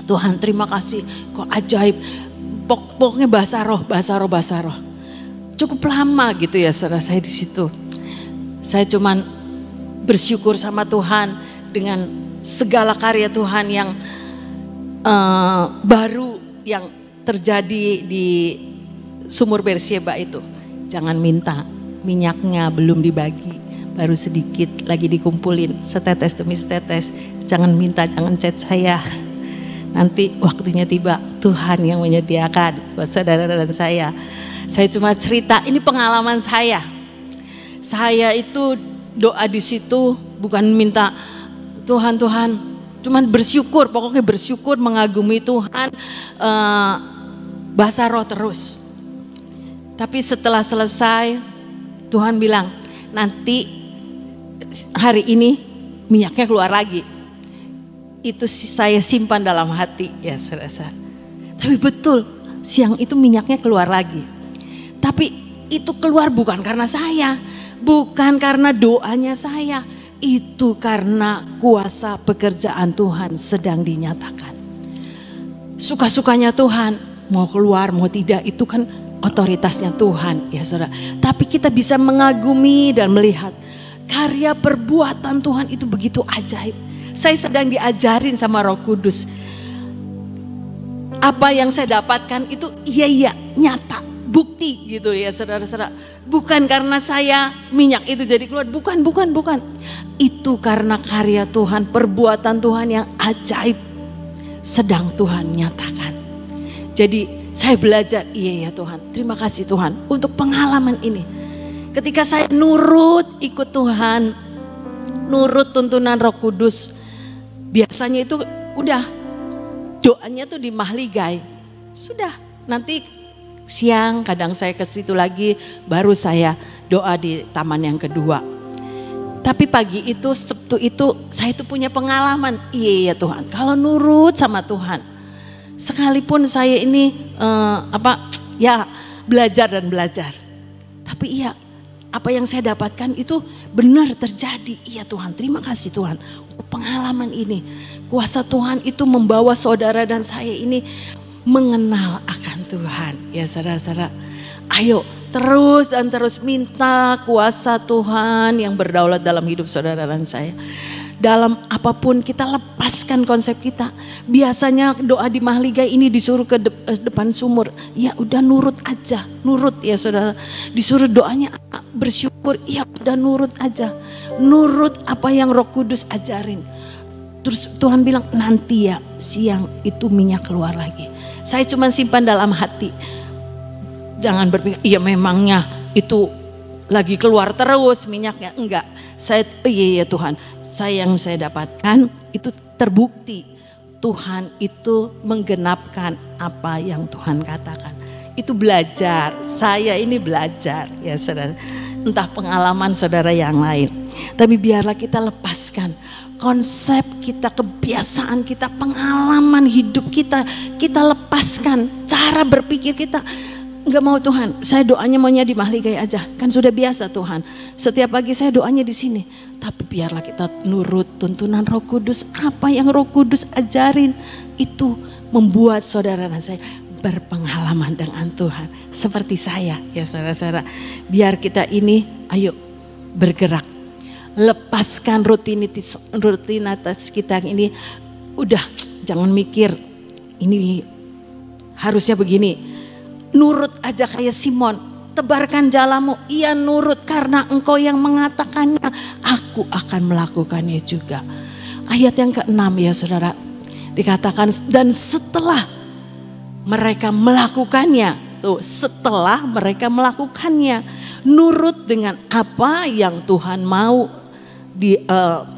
Tuhan terima kasih, kok ajaib. Pokoknya bahasa roh. Cukup lama gitu ya saudara saya di situ. Saya cuman bersyukur sama Tuhan dengan segala karya Tuhan yang baru yang terjadi di sumur Berseba itu. Jangan minta, minyaknya belum dibagi, baru sedikit lagi dikumpulin, setetes demi setetes. Jangan minta, jangan chat saya. Nanti waktunya tiba, Tuhan yang menyediakan buat saudara dan saya. Saya cuma cerita, ini pengalaman saya. Saya itu doa di situ bukan minta Tuhan, cuman bersyukur, pokoknya bersyukur, mengagumi Tuhan, bahasa roh terus. Tapi setelah selesai, Tuhan bilang, nanti hari ini minyaknya keluar lagi. Itu saya simpan dalam hati ya serasa. Tapi betul, siang itu minyaknya keluar lagi. Tapi itu keluar bukan karena saya, bukan karena doanya saya. Itu karena kuasa pekerjaan Tuhan sedang dinyatakan. Suka-sukanya Tuhan, mau keluar mau tidak itu kan otoritasnya Tuhan ya saudara. Tapi kita bisa mengagumi dan melihat karya perbuatan Tuhan itu begitu ajaib. Saya sedang diajarin sama Roh Kudus. Apa yang saya dapatkan itu iya nyata, bukti gitu ya saudara-saudara. Bukan karena saya minyak itu jadi keluar, bukan. Itu karena karya Tuhan, perbuatan Tuhan yang ajaib sedang Tuhan nyatakan. Jadi saya belajar, iya ya Tuhan, terima kasih Tuhan untuk pengalaman ini. Ketika saya nurut ikut Tuhan, nurut tuntunan Roh Kudus, biasanya itu udah doanya tuh di mahligai. Sudah, nanti siang kadang saya ke situ lagi, baru saya doa di taman yang kedua. Tapi pagi itu, Sabtu itu saya tuh punya pengalaman. Iya ya Tuhan, kalau nurut sama Tuhan, sekalipun saya ini belajar. Tapi iya, apa yang saya dapatkan itu benar terjadi. Iya Tuhan, terima kasih Tuhan. Pengalaman ini, kuasa Tuhan itu membawa saudara dan saya ini mengenal akan Tuhan. Ya saudara-saudara, ayo terus dan terus minta kuasa Tuhan yang berdaulat dalam hidup saudara dan saya. Dalam apapun kita lepaskan konsep kita. Biasanya doa di mahligai ini disuruh ke depan sumur. Ya udah nurut aja, nurut ya saudara. Disuruh doanya bersyukur, ya udah nurut aja. Nurut apa yang Roh Kudus ajarin. Terus Tuhan bilang nanti ya siang itu minyak keluar lagi. Saya cuma simpan dalam hati. Jangan berpikir, iya memangnya itu lagi keluar terus minyaknya. Enggak, iya Tuhan, yang saya dapatkan itu terbukti Tuhan itu menggenapkan apa yang Tuhan katakan. Itu belajar, saya ini belajar ya saudara. Entah pengalaman saudara yang lain. Tapi biarlah kita lepaskan konsep kita, kebiasaan kita, pengalaman hidup kita. Kita lepaskan cara berpikir kita. Enggak mau Tuhan, saya doanya maunya di Mahligai aja. Kan sudah biasa Tuhan. Setiap pagi saya doanya di sini. Tapi biarlah kita nurut tuntunan Roh Kudus. Apa yang Roh Kudus ajarin itu membuat saudara dan saya berpengalaman dengan Tuhan. Seperti saya ya saudara-saudara. Biar kita ini ayo bergerak. Lepaskan rutinitas kita ini. Udah jangan mikir ini harusnya begini. Nurut aja kayak Simon. Tebarkan jalamu. Ia nurut karena engkau yang mengatakannya. Aku akan melakukannya juga. Ayat yang ke-6 ya saudara. Dikatakan dan setelah mereka melakukannya. Tuh, setelah mereka melakukannya. Nurut dengan apa yang Tuhan mau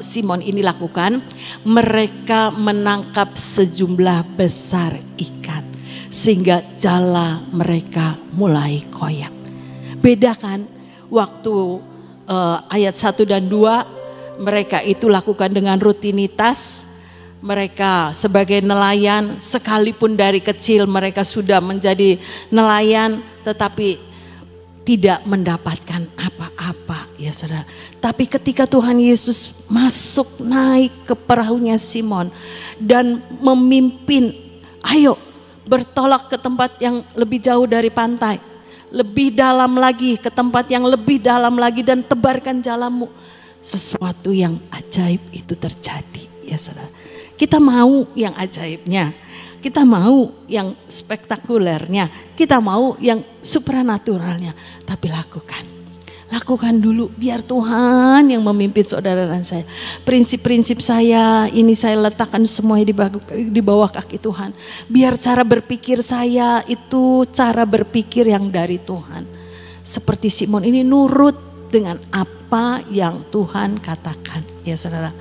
Simon ini lakukan. Mereka menangkap sejumlah besar ikan. Sehingga jala mereka mulai koyak. Beda kan waktu ayat 1 dan 2 mereka itu lakukan dengan rutinitas. Mereka sebagai nelayan sekalipun dari kecil mereka sudah menjadi nelayan. Tetapi tidak mendapatkan apa-apa ya saudara. Tapi ketika Tuhan Yesus masuk naik ke perahunya Simon. Dan memimpin ayo bertolak ke tempat yang lebih jauh dari pantai. Lebih dalam lagi, ke tempat yang lebih dalam lagi dan tebarkan jalamu. Sesuatu yang ajaib itu terjadi ya saudara. Kita mau yang ajaibnya. Kita mau yang spektakulernya. Kita mau yang supranaturalnya. Tapi lakukan. Lakukan dulu biar Tuhan yang memimpin saudara dan saya. Prinsip-prinsip saya ini saya letakkan semuanya di bawah kaki Tuhan. Biar cara berpikir saya itu cara berpikir yang dari Tuhan. Seperti Simon ini nurut dengan apa yang Tuhan katakan. Ya saudara.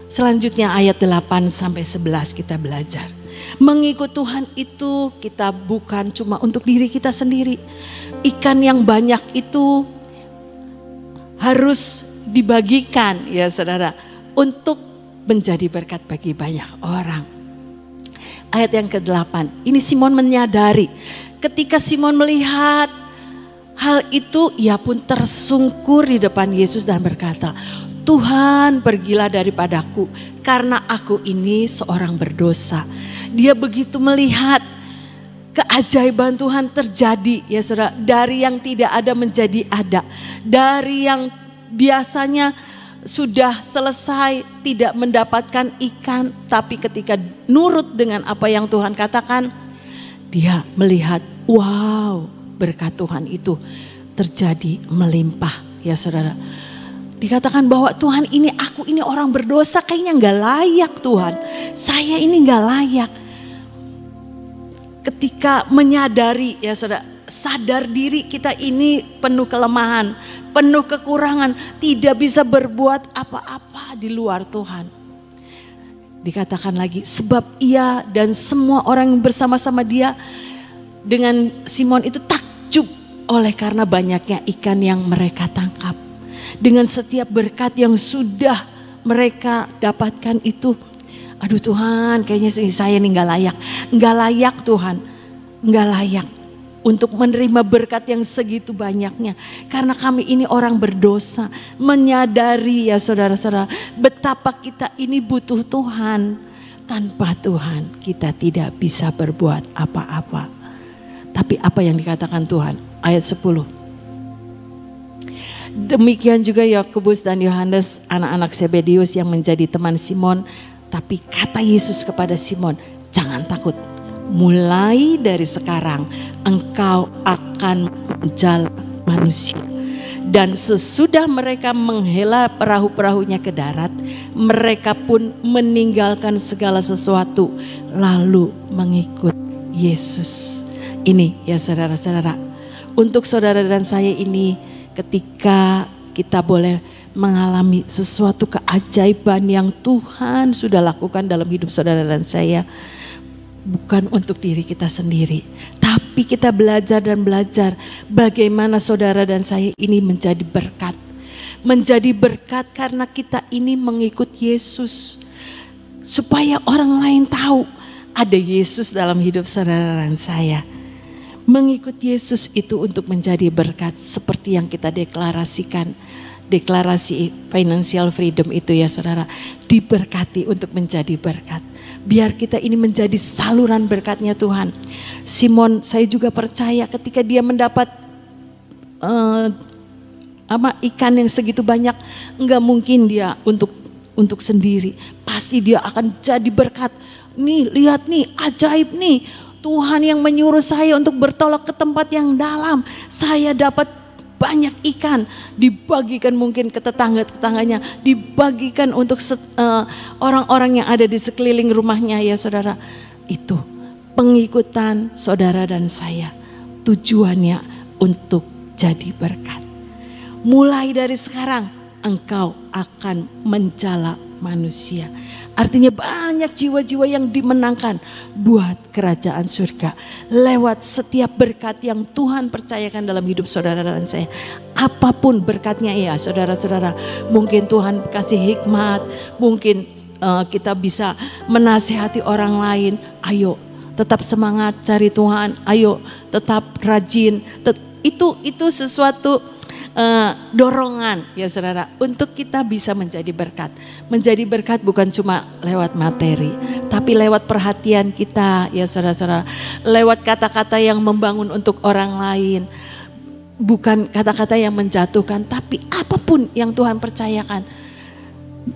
Selanjutnya ayat 8 sampai 11 kita belajar. Mengikut Tuhan itu kita bukan cuma untuk diri kita sendiri. Ikan yang banyak itu harus dibagikan ya saudara. Untuk menjadi berkat bagi banyak orang. Ayat yang ke-8. Ini Simon menyadari. Ketika Simon melihat hal itu ia pun tersungkur di depan Yesus dan berkata, Tuhan pergilah daripadaku karena aku ini seorang berdosa. Dia begitu melihat keajaiban Tuhan terjadi ya saudara. Dari yang tidak ada menjadi ada. Dari yang biasanya sudah selesai tidak mendapatkan ikan. Tapi ketika nurut dengan apa yang Tuhan katakan. Dia melihat wow berkat Tuhan itu terjadi melimpah ya saudara. Dikatakan bahwa Tuhan ini aku ini orang berdosa kayaknya gak layak Tuhan. Saya ini gak layak. Ketika menyadari ya saudara, sadar diri kita ini penuh kelemahan, penuh kekurangan, tidak bisa berbuat apa-apa di luar Tuhan. Dikatakan lagi sebab ia dan semua orang yang bersama-sama dia dengan Simon itu takjub oleh karena banyaknya ikan yang mereka tangkap. Dengan setiap berkat yang sudah mereka dapatkan itu. Aduh Tuhan kayaknya saya ini gak layak. Gak layak Tuhan. Gak layak untuk menerima berkat yang segitu banyaknya. Karena kami ini orang berdosa. Menyadari ya saudara-saudara. Betapa kita ini butuh Tuhan. Tanpa Tuhan kita tidak bisa berbuat apa-apa. Tapi apa yang dikatakan Tuhan? Ayat 10. Demikian juga Yakobus dan Yohanes anak-anak Zebedeus yang menjadi teman Simon. Tapi kata Yesus kepada Simon, jangan takut. Mulai dari sekarang engkau akan menjala manusia. Dan sesudah mereka menghela perahu-perahunya ke darat, mereka pun meninggalkan segala sesuatu lalu mengikut Yesus. Ini ya saudara-saudara, untuk saudara dan saya ini ketika kita boleh mengalami sesuatu keajaiban yang Tuhan sudah lakukan dalam hidup saudara dan saya. Bukan untuk diri kita sendiri, tapi kita belajar dan belajar bagaimana saudara dan saya ini menjadi berkat. Menjadi berkat karena kita ini mengikut Yesus. Supaya orang lain tahu ada Yesus dalam hidup saudara dan saya. Mengikut Yesus itu untuk menjadi berkat seperti yang kita deklarasikan. Deklarasi financial freedom itu ya saudara, diberkati untuk menjadi berkat. Biar kita ini menjadi saluran berkatnya Tuhan. Simon, saya juga percaya ketika dia mendapat ikan yang segitu banyak, enggak mungkin dia untuk sendiri. Pasti dia akan jadi berkat. Nih, lihat nih, ajaib nih. Tuhan yang menyuruh saya untuk bertolak ke tempat yang dalam. Saya dapat banyak ikan, dibagikan mungkin ke tetangga-tetangganya, dibagikan untuk orang-orang yang ada di sekeliling rumahnya ya saudara. Itu pengikutan saudara dan saya, tujuannya untuk jadi berkat. Mulai dari sekarang engkau akan menjala manusia. Artinya banyak jiwa-jiwa yang dimenangkan buat kerajaan surga. Lewat setiap berkat yang Tuhan percayakan dalam hidup saudara dan saya. Apapun berkatnya ya saudara-saudara. Mungkin Tuhan kasih hikmat. Mungkin kita bisa menasihati orang lain. Ayo tetap semangat cari Tuhan. Ayo tetap rajin. Itu sesuatu dorongan ya saudara untuk kita bisa menjadi berkat. Menjadi berkat bukan cuma lewat materi, tapi lewat perhatian kita ya saudara-saudara. Lewat kata-kata yang membangun untuk orang lain. Bukan kata-kata yang menjatuhkan, tapi apapun yang Tuhan percayakan.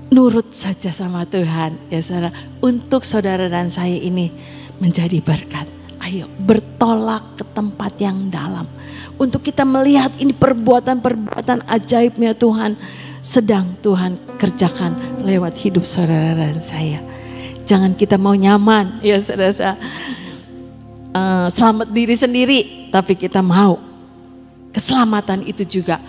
Nurut saja sama Tuhan ya saudara. Untuk saudara dan saya ini menjadi berkat. Ayo bertolak ke tempat yang dalam. Untuk kita melihat ini perbuatan-perbuatan ajaibnya Tuhan. Sedang Tuhan kerjakan lewat hidup saudara dan saya. Jangan kita mau nyaman ya saudara. Selamat diri sendiri. Tapi kita mau keselamatan itu juga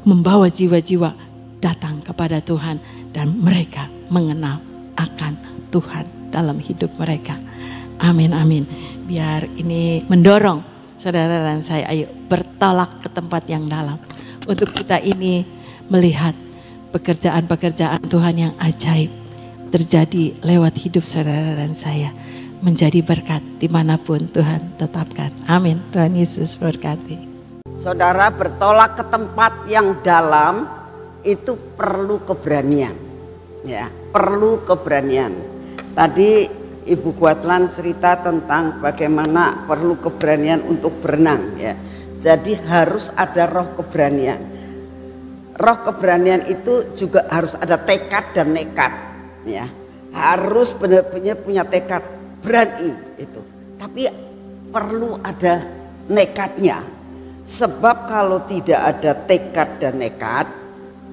membawa jiwa-jiwa datang kepada Tuhan. Dan mereka mengenal akan Tuhan dalam hidup mereka. Amin, amin. Biar ini mendorong saudara dan saya, ayo bertolak ke tempat yang dalam. Untuk kita ini melihat pekerjaan-pekerjaan Tuhan yang ajaib terjadi lewat hidup saudara dan saya. Menjadi berkat dimanapun Tuhan tetapkan. Amin. Tuhan Yesus berkati. Saudara, bertolak ke tempat yang dalam itu perlu keberanian. Ya, perlu keberanian. Tadi Ibu Kuatlan cerita tentang bagaimana perlu keberanian untuk berenang ya. Jadi harus ada roh keberanian. Roh keberanian itu juga harus ada tekad dan nekat ya. Harus benar-benar punya tekad, berani itu. Tapi perlu ada nekatnya. Sebab kalau tidak ada tekad dan nekat,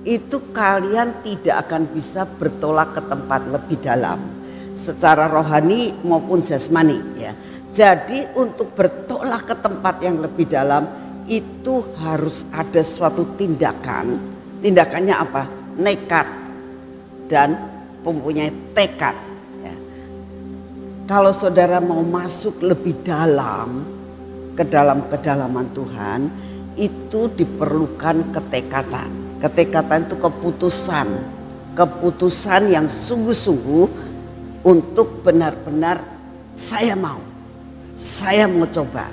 itu kalian tidak akan bisa bertolak ke tempat lebih dalam. Secara rohani maupun jasmani ya. Jadi untuk bertolak ke tempat yang lebih dalam itu harus ada suatu tindakan. Tindakannya apa? Nekat dan mempunyai tekad ya. Kalau saudara mau masuk lebih dalam ke dalam kedalaman Tuhan, itu diperlukan ketekatan. Ketekatan itu keputusan. Keputusan yang sungguh-sungguh untuk benar-benar saya mau coba.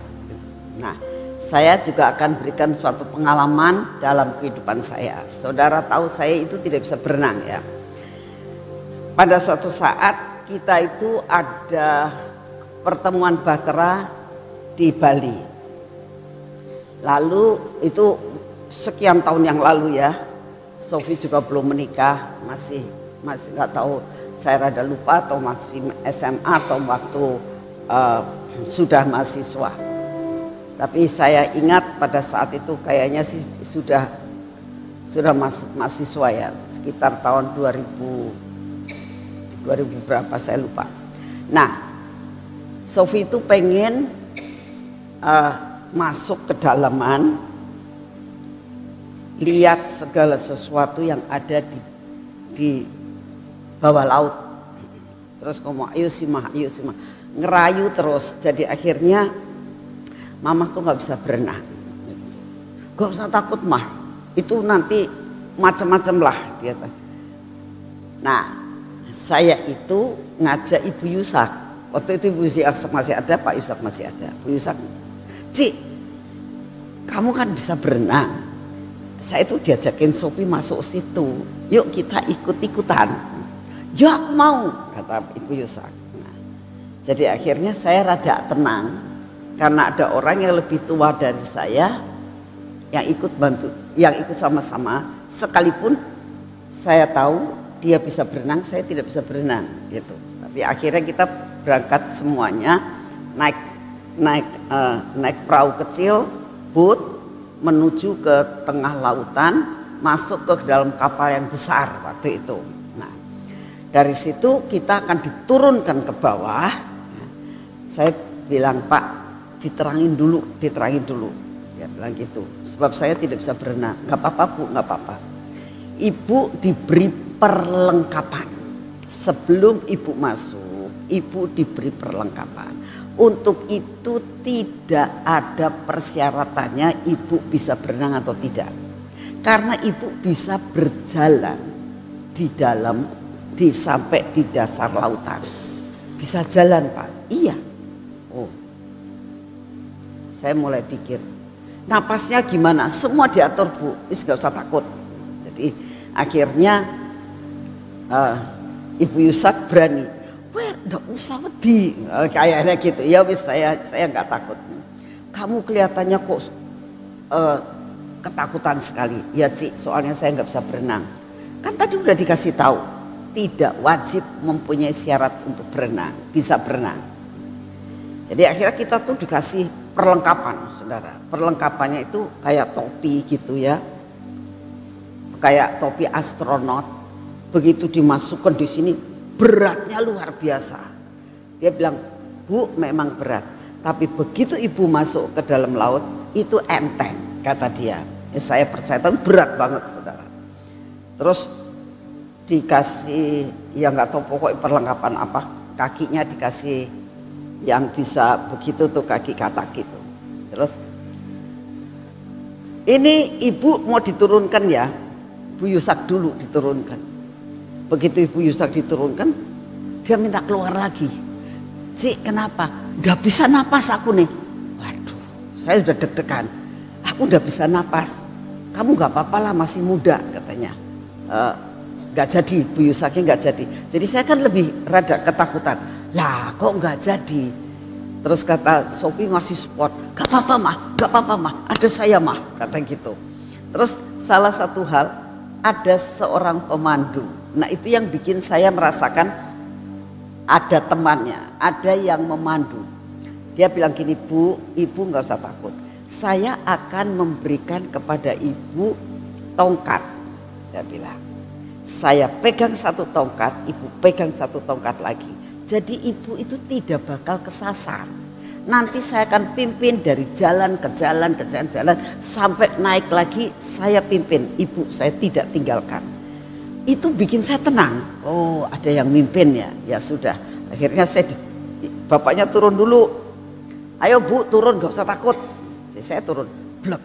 Nah, saya juga akan berikan suatu pengalaman dalam kehidupan saya. Saudara tahu saya itu tidak bisa berenang ya. Pada suatu saat kita itu ada pertemuan bahtera di Bali. Lalu itu sekian tahun yang lalu ya. Sofi juga belum menikah, masih nggak tahu. Saya rada lupa atau masih SMA atau waktu sudah mahasiswa. Tapi saya ingat pada saat itu kayaknya sih sudah masuk mahasiswa ya, sekitar tahun 2000 berapa saya lupa. Nah, Sofi itu pengen masuk kedalaman lihat segala sesuatu yang ada di bawah laut. Terus ngomong ayo sih mah, ngerayu terus. Jadi akhirnya mama tuh nggak bisa berenang. Gak usah takut mah, itu nanti macam-macam lah dia. Nah, saya itu ngajak Ibu Yusak. Waktu itu Ibu Yusak masih ada, Pak Yusak masih ada. Bu Yusak, Ci, kamu kan bisa berenang. Saya itu diajakin Sofi masuk situ. Yuk kita ikut-ikutan. Yuk aku mau, kata Ibu Yusak. Nah, jadi akhirnya saya rada tenang karena ada orang yang lebih tua dari saya yang ikut bantu, yang ikut sama-sama, sekalipun saya tahu dia bisa berenang, saya tidak bisa berenang gitu. Tapi akhirnya kita berangkat semuanya naik perahu kecil, boat, menuju ke tengah lautan, masuk ke dalam kapal yang besar waktu itu. Nah, dari situ kita akan diturunkan ke bawah. Saya bilang, Pak, diterangin dulu. Dia bilang gitu. Sebab saya tidak bisa berenang. Gak apa-apa Bu, gak apa-apa. Ibu diberi perlengkapan. Sebelum ibu masuk, ibu diberi perlengkapan. Untuk itu tidak ada persyaratannya ibu bisa berenang atau tidak. Karena ibu bisa berjalan di dalam, sampai di dasar lautan. Bisa jalan Pak? Iya. Oh, saya mulai pikir. Napasnya gimana? Semua diatur Bu, wis gak usah takut. Jadi akhirnya Ibu Yusak berani. Wah, gak usah wedi, kayaknya gitu. Ya wis saya gak takut. Kamu kelihatannya kok ketakutan sekali. Ya Ci, soalnya saya gak bisa berenang. Kan tadi udah dikasih tahu, tidak wajib mempunyai syarat untuk berenang, bisa berenang. Jadi akhirnya kita tuh dikasih perlengkapan, saudara. Perlengkapannya itu kayak topi gitu ya, kayak topi astronot. Begitu dimasukkan di sini, beratnya luar biasa. Dia bilang, Bu, memang berat, tapi begitu ibu masuk ke dalam laut itu enteng, kata dia. Saya percaya, tapi berat banget, saudara. Terus dikasih, ya nggak tahu pokoknya perlengkapan apa, kakinya dikasih yang bisa begitu tuh, kaki katak gitu. Terus ini ibu mau diturunkan ya, Bu Yusak dulu diturunkan. Begitu Ibu Yusak diturunkan, dia minta keluar lagi. Ci, kenapa? Udah bisa napas aku nih. Waduh, saya udah deg-degan. Aku udah bisa napas. Kamu gak apa-apa lah, masih muda katanya. Gak jadi, Bu Yusaknya gak jadi. Jadi saya kan lebih rada ketakutan. Lah kok nggak jadi? Terus kata Sofi ngasih support, gak apa-apa mah, ada saya mah, kata gitu. Terus salah satu hal, ada seorang pemandu. Nah itu yang bikin saya merasakan ada temannya, ada yang memandu. Dia bilang gini, Bu, ibu nggak usah takut. Saya akan memberikan kepada ibu tongkat. Dia bilang, saya pegang satu tongkat, ibu pegang satu tongkat lagi. Jadi ibu itu tidak bakal kesasar. Nanti saya akan pimpin dari jalan ke jalan sampai naik lagi saya pimpin. Ibu saya tidak tinggalkan. Itu bikin saya tenang. Oh, ada yang mimpin ya. Ya sudah. Akhirnya bapaknya turun dulu. Ayo Bu, turun, gak usah takut. Jadi saya turun. Blek.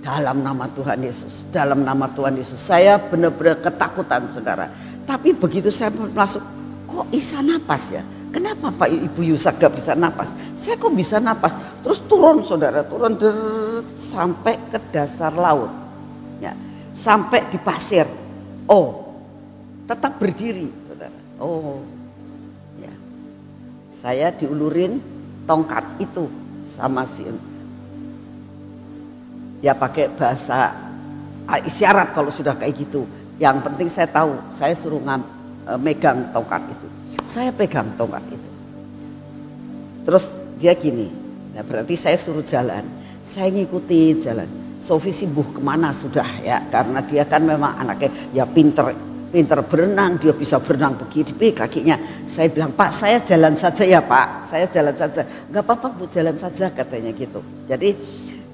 Dalam nama Tuhan Yesus. Dalam nama Tuhan Yesus. Saya benar-benar ketakutan, saudara. Tapi begitu saya masuk, kok bisa napas ya? Kenapa Pak Ibu Yusak gak bisa napas? Saya kok bisa napas? Terus turun, saudara, turun sampai ke dasar laut, ya, sampai di pasir. Oh, tetap berdiri, saudara. Oh, ya, saya diulurin tongkat itu sama si, ya pakai bahasa isyarat kalau sudah kayak gitu. Yang penting saya tahu, saya suruh megang tongkat itu. Saya pegang tongkat itu. Terus dia gini, ya berarti saya suruh jalan. Saya ngikuti jalan. Sofi sibuk kemana sudah ya, karena dia kan memang anaknya ya pinter berenang, dia bisa berenang begini kakinya. Saya bilang, Pak, saya jalan saja ya Pak, saya jalan saja. Gak apa-apa Bu, jalan saja katanya gitu. Jadi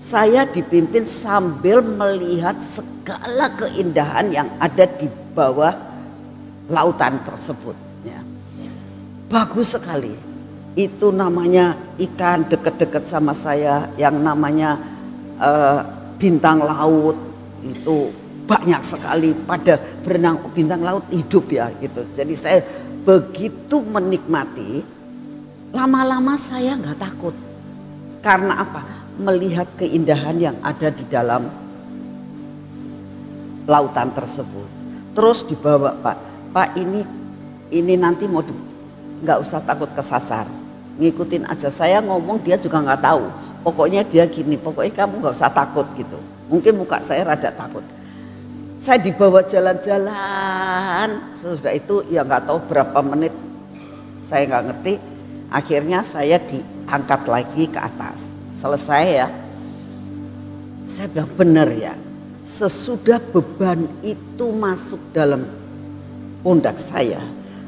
Saya dipimpin sambil melihat segala keindahan yang ada di bawah lautan tersebut. Ya. Bagus sekali. Itu namanya ikan dekat-dekat sama saya, yang namanya bintang laut itu banyak sekali pada berenang. Bintang laut hidup ya gitu. Jadi saya begitu menikmati, lama-lama saya nggak takut. Karena apa? Melihat keindahan yang ada di dalam lautan tersebut. Terus dibawa, Pak ini nanti mau nggak usah takut kesasar, ngikutin aja. Saya ngomong dia juga nggak tahu. Pokoknya dia gini, pokoknya kamu nggak usah takut gitu. Mungkin muka saya rada takut. Saya dibawa jalan-jalan, sesudah itu ya nggak tahu berapa menit, saya nggak ngerti. Akhirnya saya diangkat lagi ke atas. Selesai ya, saya bilang benar ya, sesudah beban itu masuk dalam pundak saya,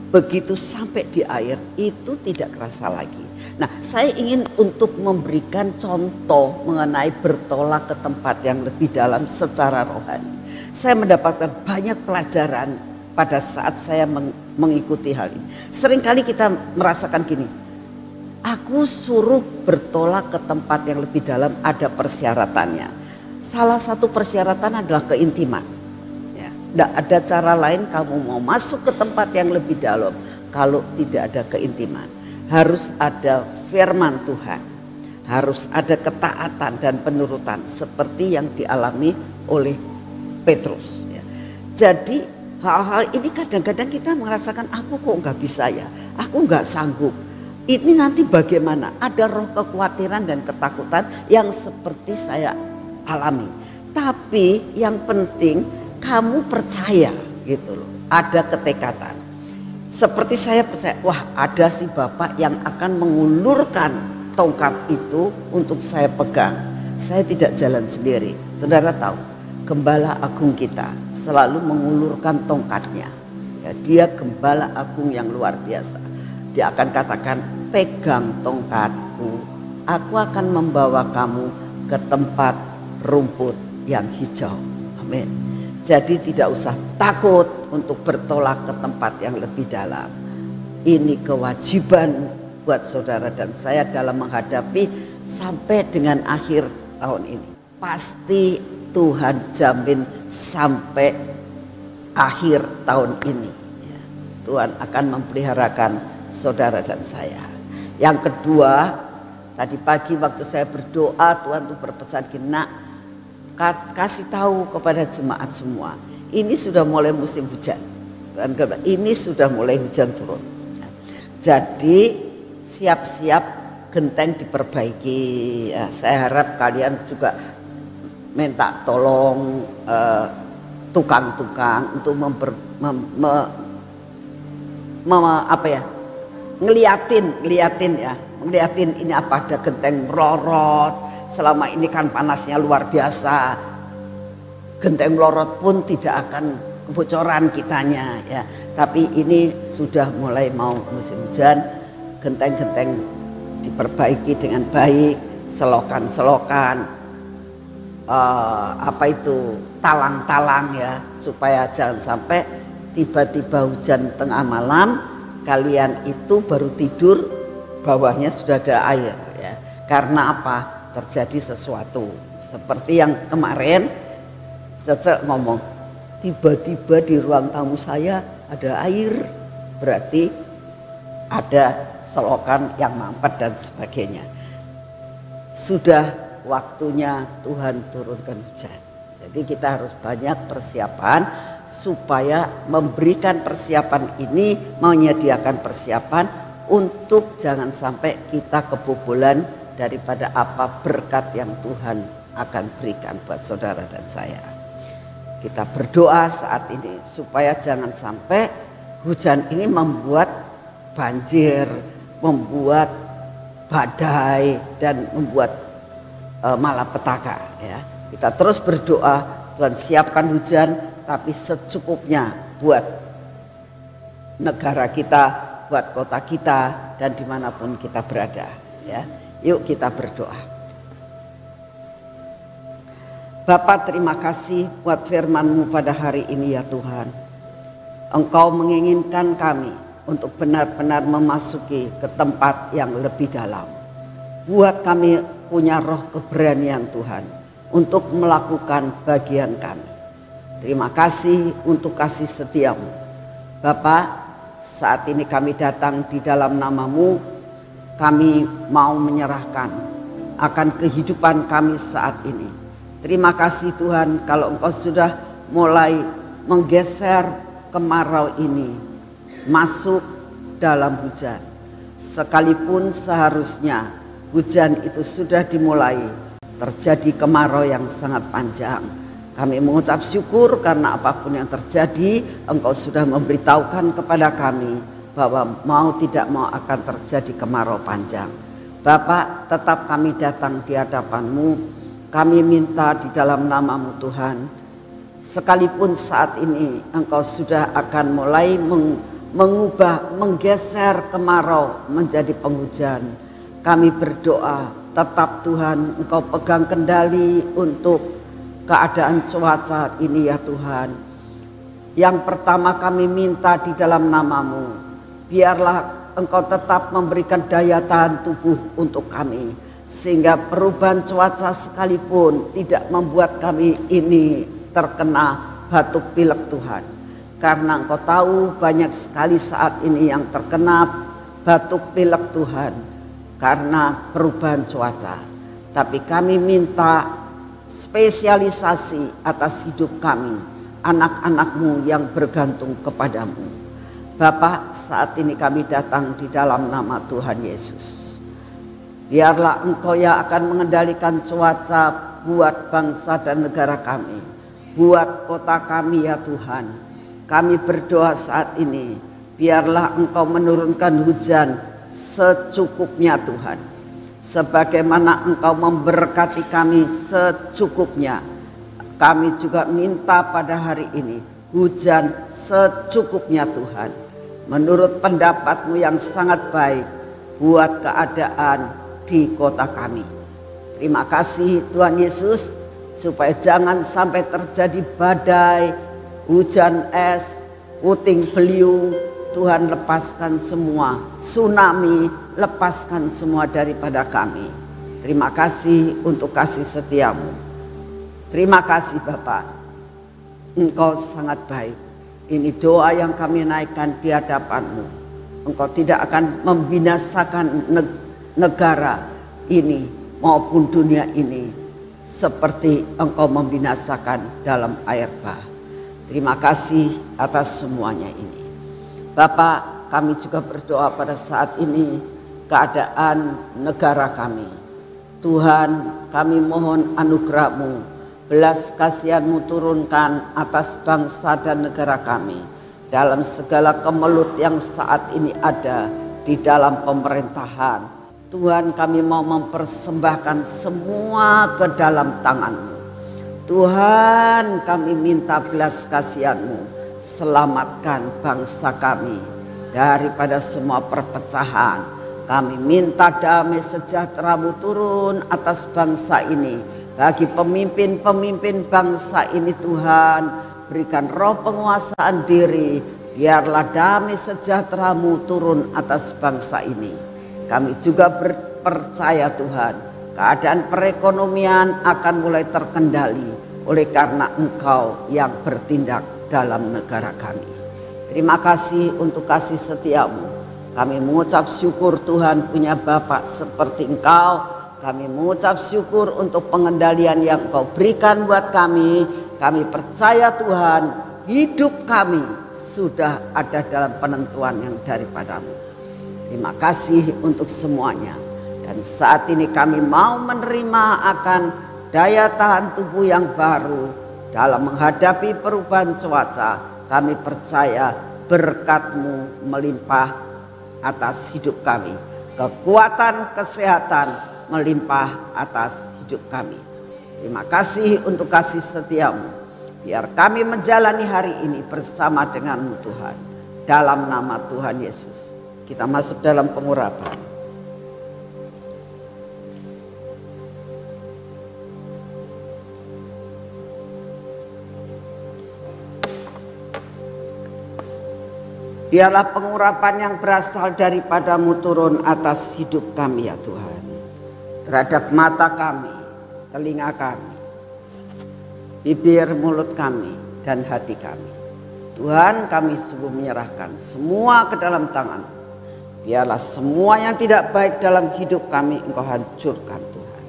begitu sampai di air itu tidak kerasa lagi. Nah, saya ingin untuk memberikan contoh mengenai bertolak ke tempat yang lebih dalam secara rohani. Saya mendapatkan banyak pelajaran pada saat saya mengikuti hal ini. Seringkali kita merasakan gini, aku suruh bertolak ke tempat yang lebih dalam, ada persyaratannya. Salah satu persyaratan adalah keintiman. Ya, tidak ada cara lain kamu mau masuk ke tempat yang lebih dalam kalau tidak ada keintiman. Harus ada firman Tuhan, harus ada ketaatan dan penurutan seperti yang dialami oleh Petrus. Ya. Jadi hal-hal ini kadang-kadang kita merasakan, aku kok nggak bisa ya, aku nggak sanggup. Ini nanti bagaimana? Ada roh kekhawatiran dan ketakutan yang seperti saya alami. Tapi yang penting kamu percaya gitu loh. Ada ketekatan. Seperti saya percaya, wah ada si Bapak yang akan mengulurkan tongkat itu untuk saya pegang. Saya tidak jalan sendiri. Saudara tahu, Gembala Agung kita selalu mengulurkan tongkatnya. Ya, dia Gembala Agung yang luar biasa. Dia akan katakan, pegang tongkatku, aku akan membawa kamu ke tempat rumput yang hijau. Amin. Jadi tidak usah takut untuk bertolak ke tempat yang lebih dalam. Ini kewajiban buat saudara dan saya dalam menghadapi sampai dengan akhir tahun ini. Pasti Tuhan jamin sampai akhir tahun ini. Tuhan akan memeliharakan saudara dan saya. Yang kedua, tadi pagi waktu saya berdoa, Tuhan tuh berpesan gini, nak, kasih tahu kepada jemaat semua, ini sudah mulai musim hujan. Tuhan bilang, ini sudah mulai hujan turun. Jadi siap-siap genteng diperbaiki. Ya, saya harap kalian juga minta tolong tukang-tukang untuk ngeliatin ini apa, ada genteng melorot. Selama ini kan panasnya luar biasa, genteng melorot pun tidak akan kebocoran kitanya ya. Tapi ini sudah mulai mau musim hujan, genteng-genteng diperbaiki dengan baik, selokan-selokan, talang-talang ya, supaya jangan sampai tiba-tiba hujan tengah malam kalian itu baru tidur bawahnya sudah ada air ya. Karena apa? Terjadi sesuatu seperti yang kemarin Cece ngomong, tiba-tiba di ruang tamu saya ada air, berarti ada selokan yang mampet dan sebagainya. Sudah waktunya Tuhan turunkan hujan. Jadi kita harus banyak persiapan supaya memberikan persiapan ini, menyediakan persiapan untuk jangan sampai kita kebobolan daripada apa berkat yang Tuhan akan berikan buat saudara dan saya. Kita berdoa saat ini supaya jangan sampai hujan ini membuat banjir, membuat badai dan membuat malapetaka ya. Kita terus berdoa, Tuhan siapkan hujan tapi secukupnya buat negara kita, buat kota kita dan dimanapun kita berada ya. Yuk kita berdoa. Bapa, terima kasih buat firman-Mu pada hari ini ya Tuhan. Engkau menginginkan kami untuk benar-benar memasuki ke tempat yang lebih dalam. Buat kami punya roh keberanian Tuhan untuk melakukan bagian kami. Terima kasih untuk kasih setia-Mu. Bapa, saat ini kami datang di dalam nama-Mu. Kami mau menyerahkan akan kehidupan kami saat ini. Terima kasih Tuhan kalau Engkau sudah mulai menggeser kemarau ini masuk dalam hujan. Sekalipun seharusnya hujan itu sudah dimulai, terjadi kemarau yang sangat panjang. Kami mengucap syukur karena apapun yang terjadi, Engkau sudah memberitahukan kepada kami bahwa mau tidak mau akan terjadi kemarau panjang. Bapak, tetap kami datang di hadapan-Mu. Kami minta di dalam nama-Mu Tuhan, sekalipun saat ini Engkau sudah akan mulai mengubah, menggeser kemarau menjadi penghujan. Kami berdoa, tetap Tuhan Engkau pegang kendali untuk keadaan cuaca ini ya Tuhan. Yang pertama kami minta di dalam nama-Mu, biarlah Engkau tetap memberikan daya tahan tubuh untuk kami. Sehingga perubahan cuaca sekalipun tidak membuat kami ini terkena batuk pilek Tuhan. Karena Engkau tahu banyak sekali saat ini yang terkena batuk pilek Tuhan karena perubahan cuaca. Tapi kami minta spesialisasi atas hidup kami, anak-anak-Mu yang bergantung kepadamu. Bapak, saat ini kami datang di dalam nama Tuhan Yesus. Biarlah Engkau yang akan mengendalikan cuaca buat bangsa dan negara kami, buat kota kami ya Tuhan. Kami berdoa saat ini, biarlah Engkau menurunkan hujan secukupnya Tuhan. Sebagaimana Engkau memberkati kami secukupnya, kami juga minta pada hari ini hujan secukupnya Tuhan. Menurut pendapat-Mu yang sangat baik buat keadaan di kota kami. Terima kasih Tuhan Yesus, supaya jangan sampai terjadi badai, hujan es, puting beliung. Tuhan lepaskan semua, tsunami lepaskan semua daripada kami. Terima kasih untuk kasih setia-Mu. Terima kasih Bapak, Engkau sangat baik. Ini doa yang kami naikkan di hadapan-Mu. Engkau tidak akan membinasakan negara ini maupun dunia ini seperti Engkau membinasakan dalam air bah. Terima kasih atas semuanya ini. Bapak, kami juga berdoa pada saat ini keadaan negara kami. Tuhan, kami mohon anugerah-Mu, belas kasihan-Mu turunkan atas bangsa dan negara kami dalam segala kemelut yang saat ini ada di dalam pemerintahan. Tuhan, kami mau mempersembahkan semua ke dalam tangan-Mu. Tuhan, kami minta belas kasihan-Mu, selamatkan bangsa kami daripada semua perpecahan. Kami minta damai sejahtera-Mu turun atas bangsa ini. Bagi pemimpin-pemimpin bangsa ini Tuhan, berikan roh penguasaan diri, biarlah damai sejahtera-Mu turun atas bangsa ini. Kami juga percaya Tuhan, keadaan perekonomian akan mulai terkendali oleh karena Engkau yang bertindak dalam negara kami. Terima kasih untuk kasih setia-Mu. Kami mengucap syukur Tuhan punya Bapak seperti Engkau. Kami mengucap syukur untuk pengendalian yang Engkau berikan buat kami. Kami percaya Tuhan, hidup kami sudah ada dalam penentuan yang daripada-Mu. Terima kasih untuk semuanya. Dan saat ini kami mau menerima akan daya tahan tubuh yang baru dalam menghadapi perubahan cuaca. Kami percaya berkat-Mu melimpah atas hidup kami. Kekuatan kesehatan melimpah atas hidup kami. Terima kasih untuk kasih setia-Mu. Biar kami menjalani hari ini bersama dengan-Mu Tuhan. Dalam nama Tuhan Yesus. Kita masuk dalam pengurapan. Biarlah pengurapan yang berasal daripada-Mu turun atas hidup kami ya Tuhan. Terhadap mata kami, telinga kami, bibir, mulut kami, dan hati kami. Tuhan, kami sungguh menyerahkan semua ke dalam tangan. Biarlah semua yang tidak baik dalam hidup kami Engkau hancurkan Tuhan.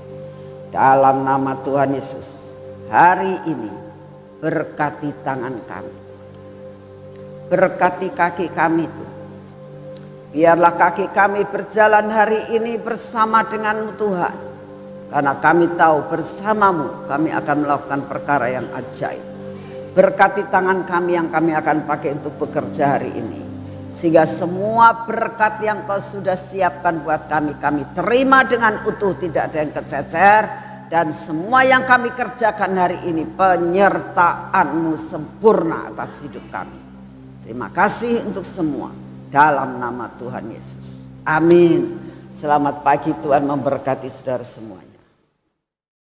Dalam nama Tuhan Yesus, hari ini berkati tangan kami. Berkati kaki kami Tuhan. Biarlah kaki kami berjalan hari ini bersama dengan Tuhan. Karena kami tahu bersamamu kami akan melakukan perkara yang ajaib. Berkati tangan kami yang kami akan pakai untuk bekerja hari ini. Sehingga semua berkat yang Kau sudah siapkan buat kami, kami terima dengan utuh, tidak ada yang kececer. Dan semua yang kami kerjakan hari ini, penyertaan-Mu sempurna atas hidup kami. Terima kasih untuk semua. Dalam nama Tuhan Yesus. Amin. Selamat pagi, Tuhan memberkati saudara semuanya.